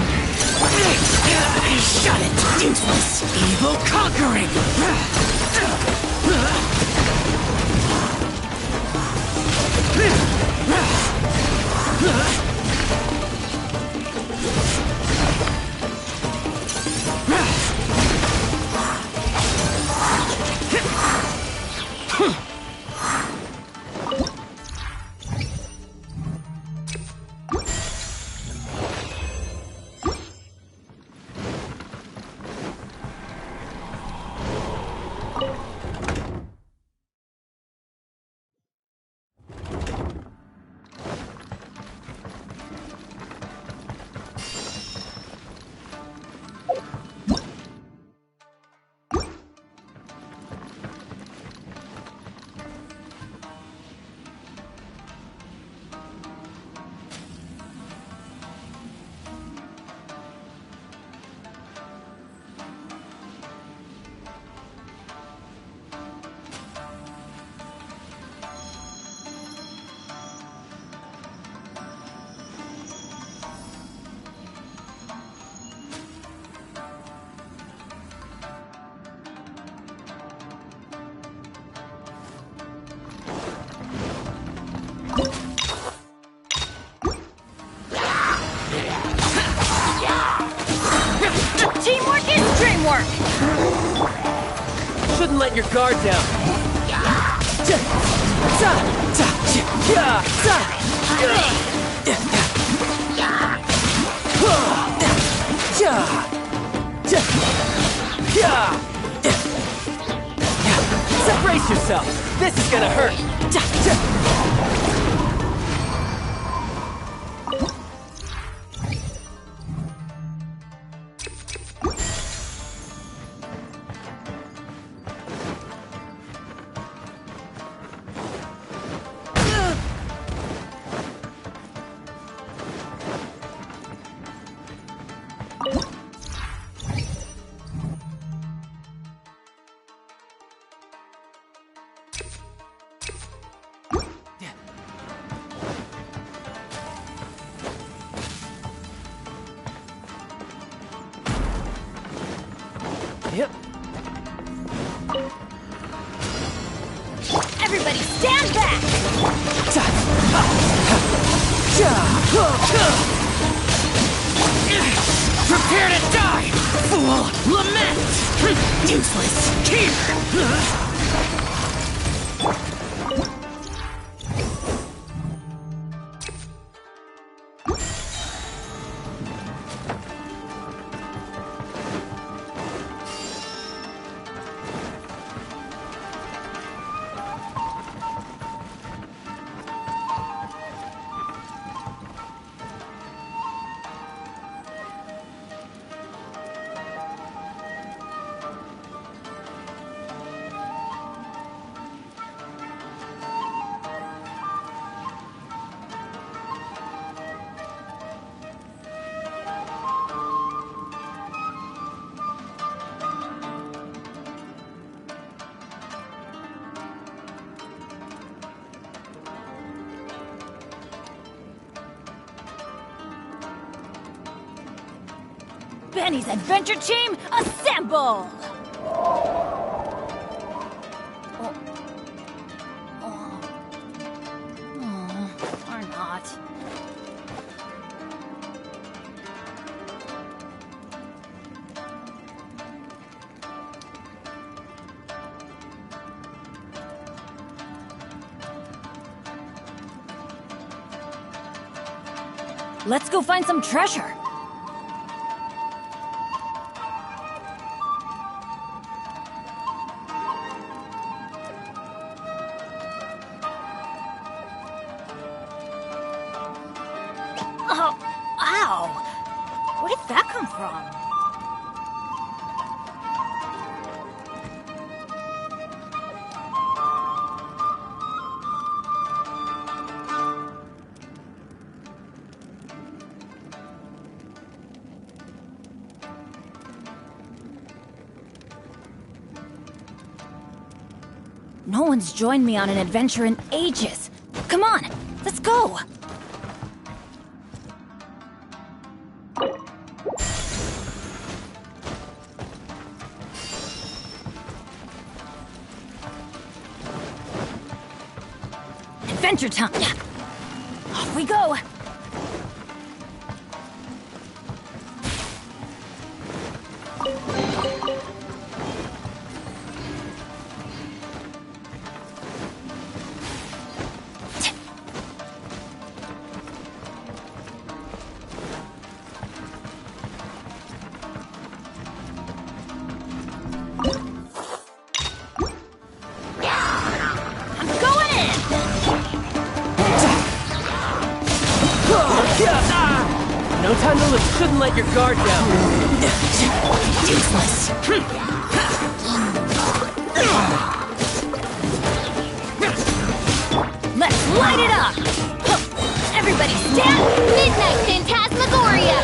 Shut it! Useless! Evil conquering! Teamwork is dreamwork! Shouldn't let your guard down. Brace yourself. This is gonna hurt. Yep. Everybody stand back! Prepare to die! Fool! Lament! Useless! Here! Benny's adventure team, assemble! Or not. Let's go find some treasure. Oh, ow! Where did that come from? No one's joined me on an adventure in ages. Come on, let's go! Adventure time! Off we go! No time to live. Shouldn't let your guard down. Useless. Let's light it up! Everybody stand! Midnight Phantasmagoria!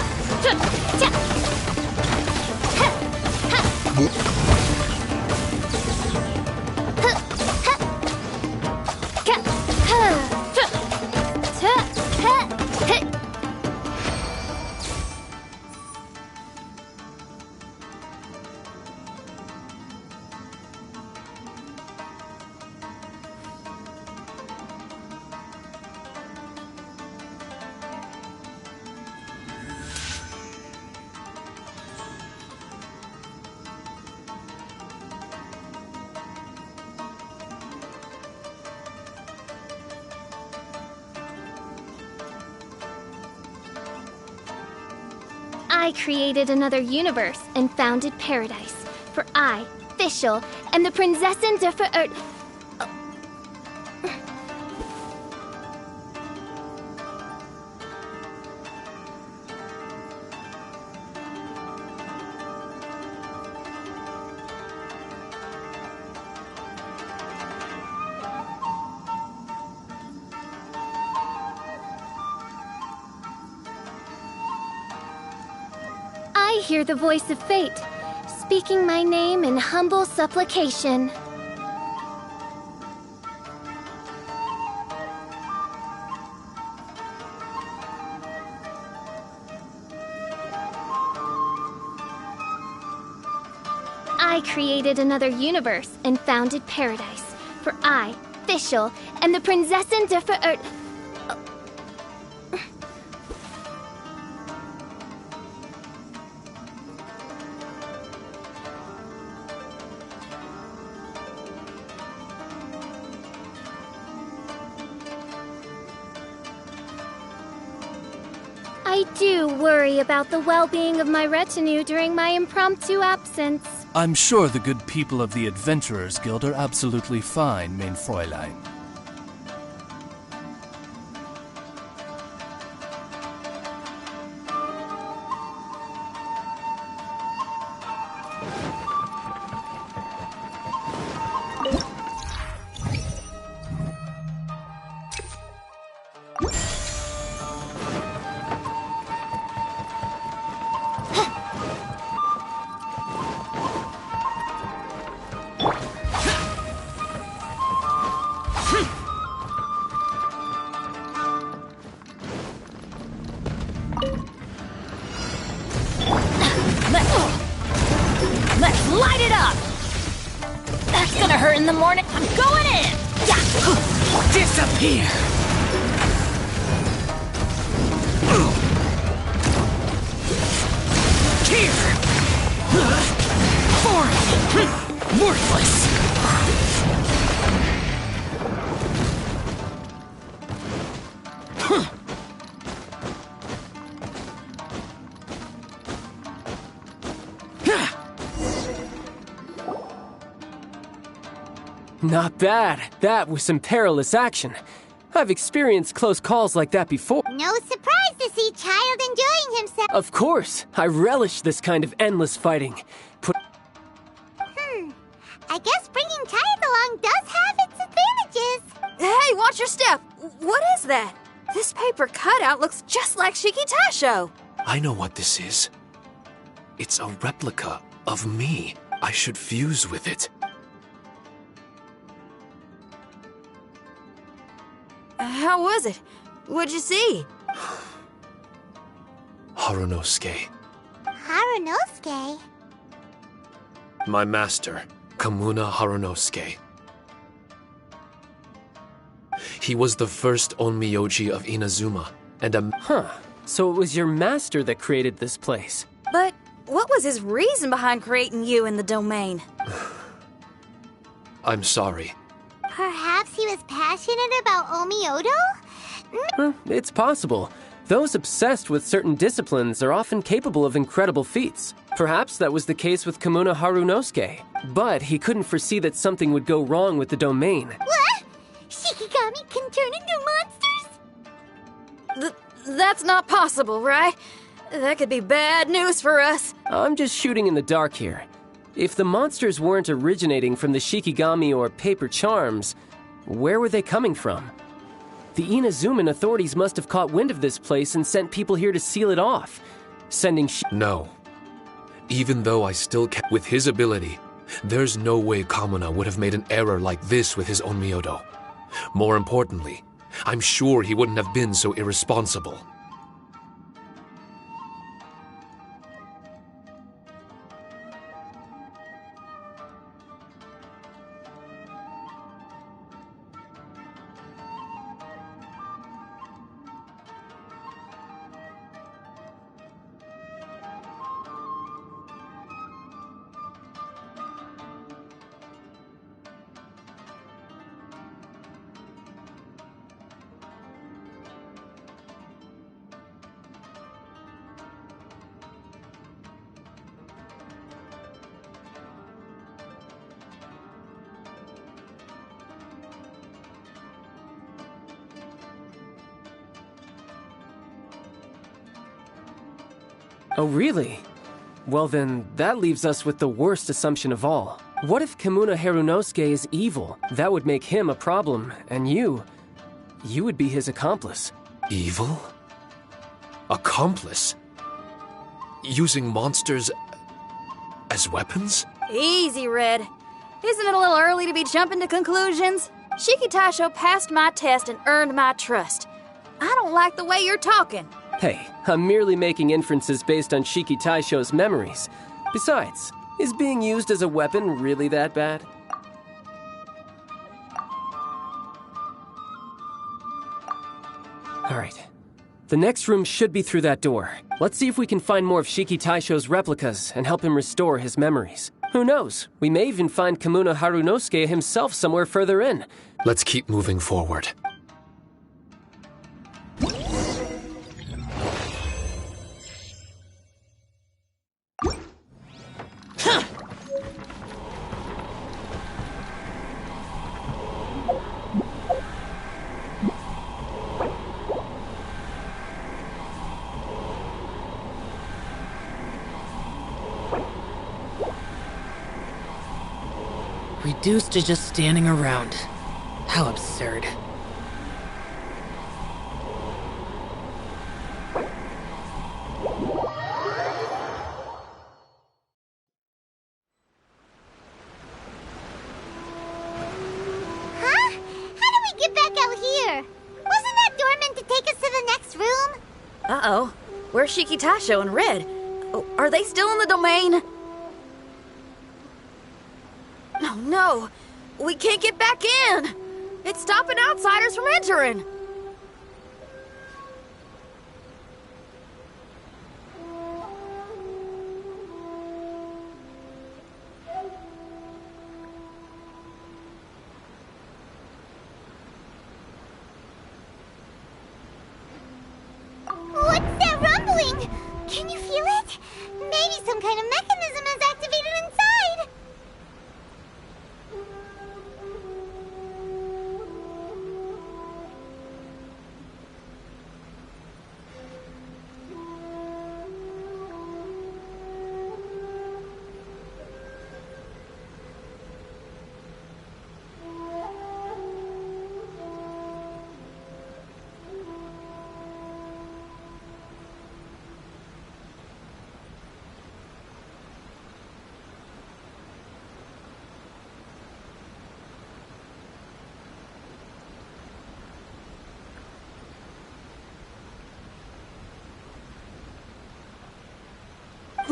I created another universe and founded paradise. For I, Fischl, am the Prinzessin der Verirrt. I hear the voice of fate, speaking my name in humble supplication. I created another universe and founded paradise. For I, Fischl, am the Prinzessin der Verirrt. I do worry about the well-being of my retinue during my impromptu absence. I'm sure the good people of the Adventurers Guild are absolutely fine, mein Fräulein. Let's light it up! That's gonna hurt in the morning. I'm going in! Disappear! Here! Form! Worthless! Not bad. That was some perilous action. I've experienced close calls like that before. No surprise to see Child enjoying himself. Of course. I relish this kind of endless fighting. I guess bringing Child along does have its advantages. Hey, watch your step! What is that? This paper cutout looks just like Shiki Taisho. I know what this is. It's a replica of me. I should fuse with it. How was it? What'd you see? Harunosuke. Harunosuke? My master, Kamuna Harunosuke. He was the first Onmyoji of Inazuma, and a... Huh. So it was your master that created this place. But what was his reason behind creating you in the domain? I'm sorry. Perhaps he was passionate about Omiodo? It's possible. Those obsessed with certain disciplines are often capable of incredible feats. Perhaps that was the case with Kamuna Harunosuke. But he couldn't foresee that something would go wrong with the domain. What? Shikigami can turn into monsters? That's not possible, right? That could be bad news for us. I'm just shooting in the dark here. If the monsters weren't originating from the Shikigami or paper charms, where were they coming from? The Inazuman authorities must have caught wind of this place and sent people here to seal it off, sending No. Even though I still kept with his ability, there's no way Kamuna would have made an error like this with his Onmyodo. More importantly, I'm sure he wouldn't have been so irresponsible. Oh, really? Well then, that leaves us with the worst assumption of all. What if Kamuna Harunosuke is evil? That would make him a problem, and you would be his accomplice. Evil? Accomplice? Using monsters as weapons? Easy, Red. Isn't it a little early to be jumping to conclusions? Shiki Taisho passed my test and earned my trust. I don't like the way you're talking. Hey, I'm merely making inferences based on Shiki Taisho's memories. Besides, is being used as a weapon really that bad? Alright. The next room should be through that door. Let's see if we can find more of Shiki Taisho's replicas and help him restore his memories. Who knows? We may even find Kamuna Harunosuke himself somewhere further in. Let's keep moving forward. Reduced to just standing around. How absurd. Huh? How do we get back out here? Wasn't that door meant to take us to the next room? Uh-oh. Where's Shiki Taisho and Red? Oh, are they still in the domain? Oh no! We can't get back in! It's stopping outsiders from entering! What's that rumbling? Can you feel it? Maybe some kind of mechanism is activated inside!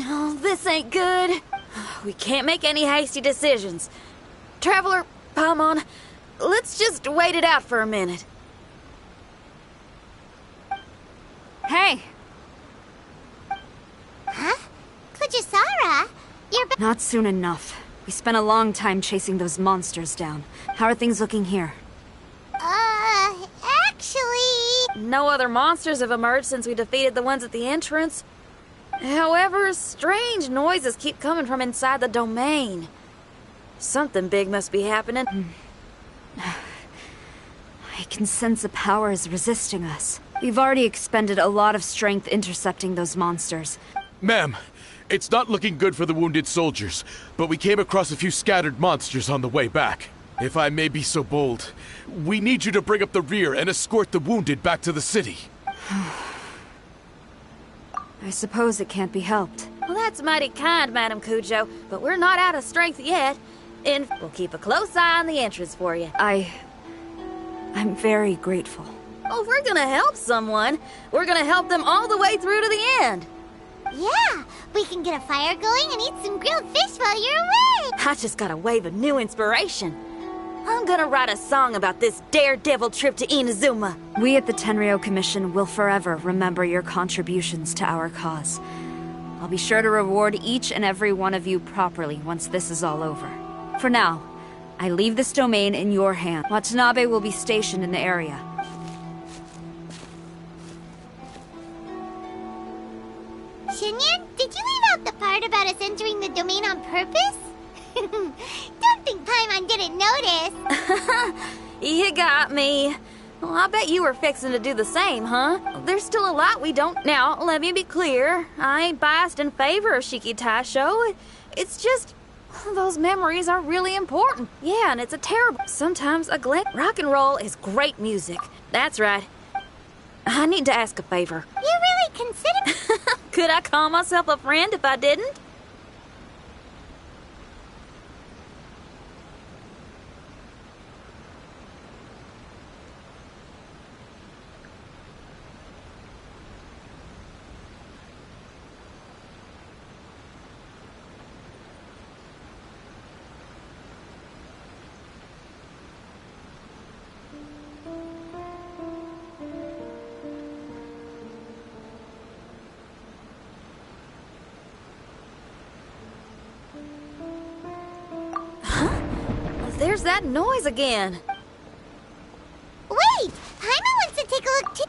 Oh, this ain't good. We can't make any hasty decisions. Traveler, Paimon, let's just wait it out for a minute. Hey! Huh? Kujisara? You're Not soon enough. We spent a long time chasing those monsters down. How are things looking here? Actually... No other monsters have emerged since we defeated the ones at the entrance. However, strange noises keep coming from inside the domain. Something big must be happening. I can sense a power is resisting us. We've already expended a lot of strength intercepting those monsters. Ma'am, it's not looking good for the wounded soldiers, but we came across a few scattered monsters on the way back. If I may be so bold, we need you to bring up the rear and escort the wounded back to the city. I suppose it can't be helped. Well, that's mighty kind, Madam Cujo, but we're not out of strength yet. And we'll keep a close eye on the entrance for you. I'm very grateful. Oh, if we're gonna help someone, we're gonna help them all the way through to the end. Yeah, we can get a fire going and eat some grilled fish while you're away. I just got a wave of new inspiration. I'm gonna write a song about this daredevil trip to Inazuma. We at the Tenryou Commission will forever remember your contributions to our cause. I'll be sure to reward each and every one of you properly once this is all over. For now, I leave this domain in your hand. Watanabe will be stationed in the area. Shinyan, did you leave out the part about us entering the domain on purpose? Don't think Paimon didn't notice. You got me. Well, I bet you were fixing to do the same, huh? There's still a lot we don't... Now, let me be clear. I ain't biased in favor of Shiki Taisho. It's just... Those memories are really important. Yeah, and it's a terrible... Sometimes a glint. Rock and roll is great music. That's right. I need to ask a favor. You really consider... Could I call myself a friend if I didn't? There's that noise again. Wait! Paimon wants to take a look too.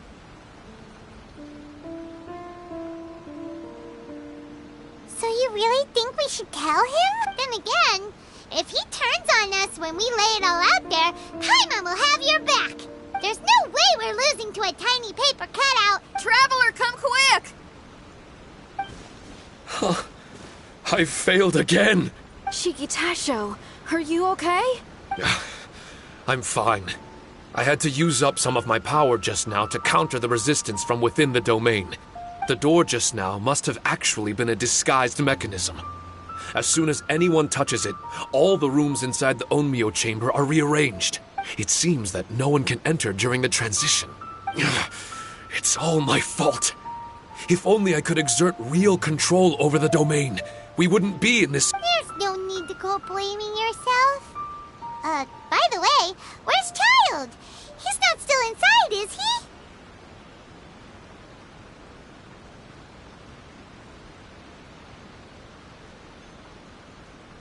So you really think we should tell him? Then again, if he turns on us when we lay it all out there, Paimon will have your back. There's no way we're losing to a tiny paper cutout. Traveler, come quick! Huh. I failed again. Shiki Taisho, are you okay? I'm fine. I had to use up some of my power just now to counter the resistance from within the domain. The door just now must have actually been a disguised mechanism. As soon as anyone touches it, all the rooms inside the Onmyo chamber are rearranged. It seems that no one can enter during the transition. It's all my fault. If only I could exert real control over the domain, we wouldn't be in this... There's no need to go blaming yourself. By the way, where's Child? He's not still inside, is he?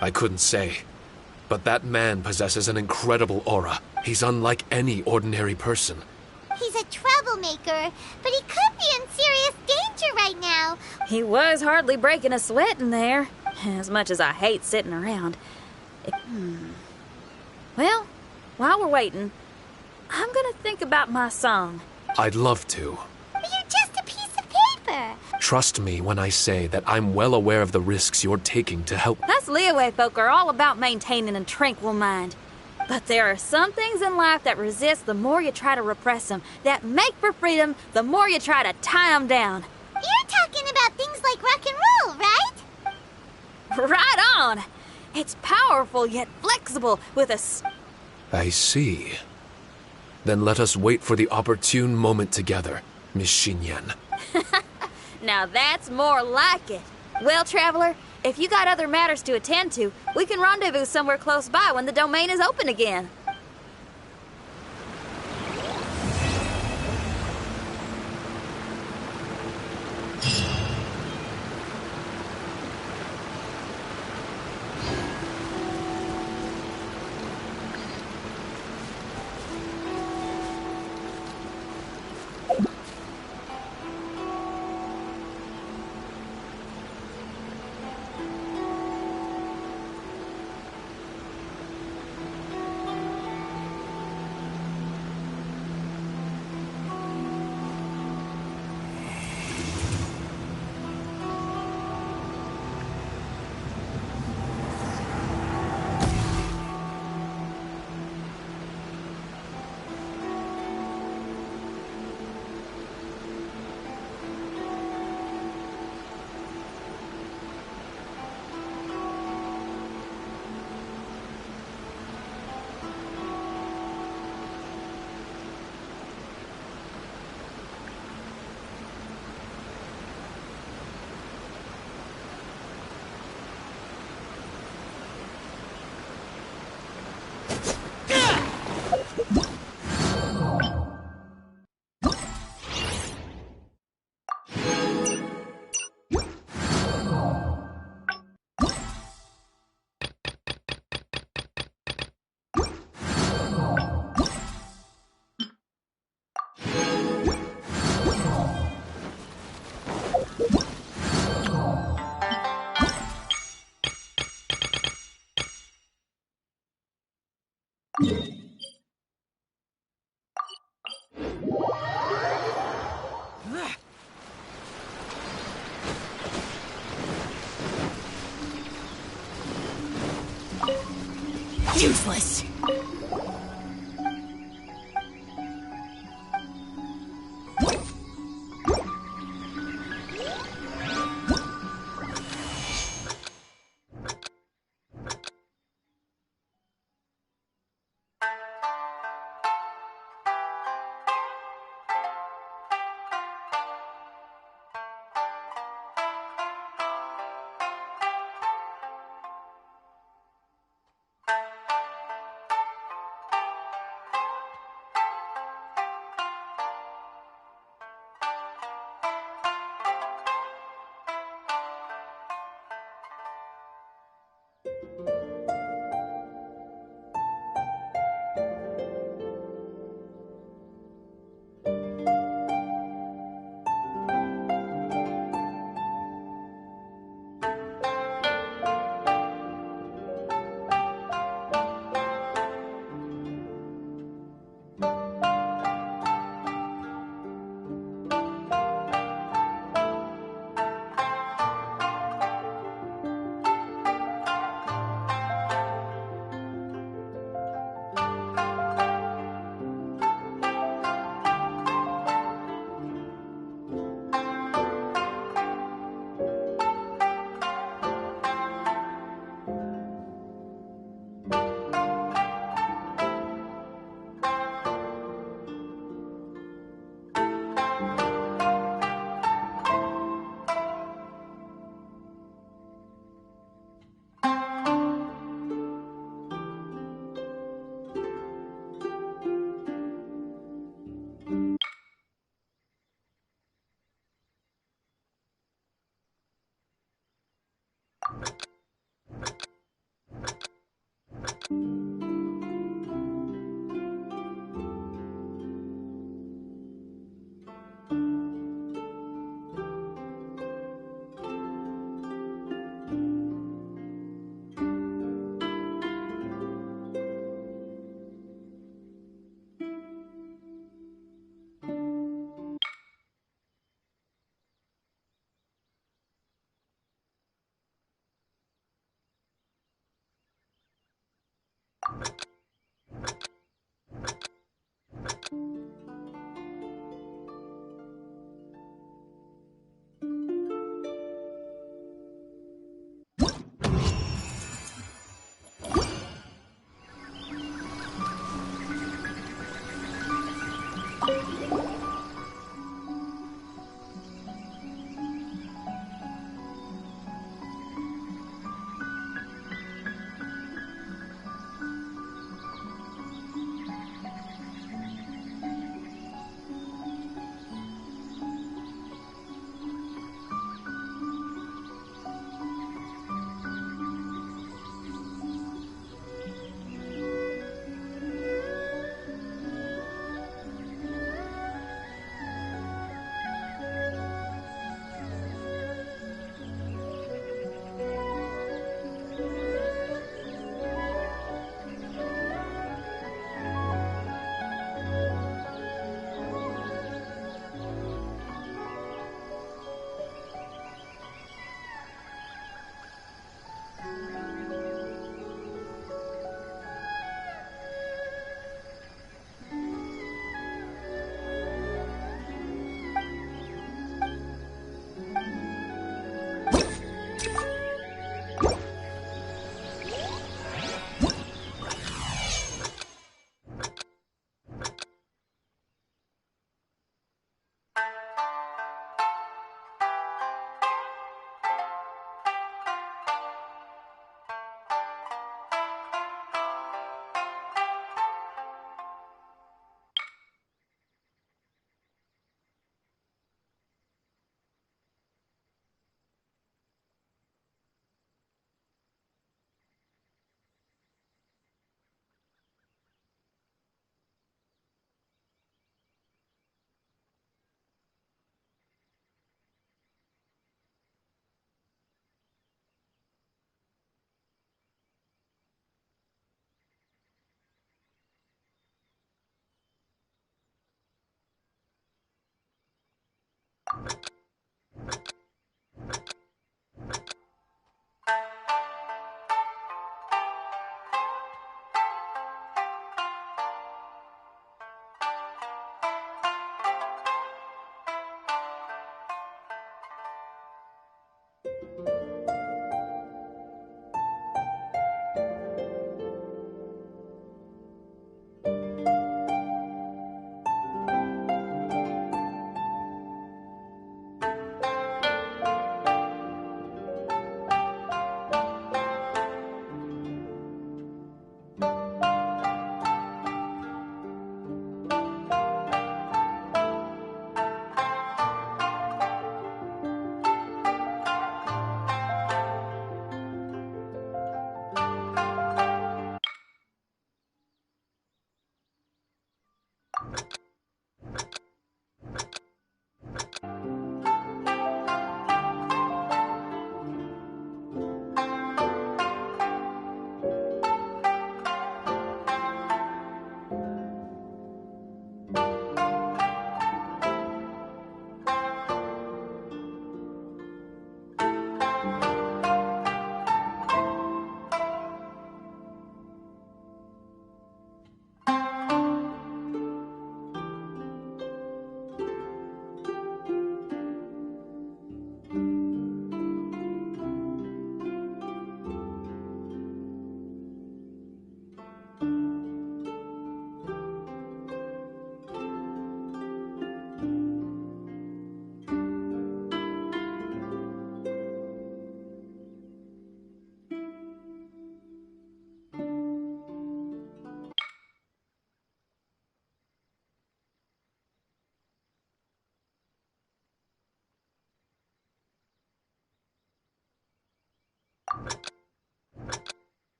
I couldn't say. But that man possesses an incredible aura. He's unlike any ordinary person. He's a troublemaker, but he could be in serious danger right now. He was hardly breaking a sweat in there. As much as I hate sitting around. Well, while we're waiting, I'm gonna think about my song. I'd love to. But you're just a piece of paper. Trust me when I say that I'm well aware of the risks you're taking to help. Us Liyue folk are all about maintaining a tranquil mind. But there are some things in life that resist the more you try to repress them, that make for freedom the more you try to tie them down. You're talking about things like rock and roll, right? Right on! It's powerful yet flexible with a... I see. Then let us wait for the opportune moment together, Miss Xinyan. Now that's more like it. Well, Traveler, if you got other matters to attend to, we can rendezvous somewhere close by when the domain is open again. Useless!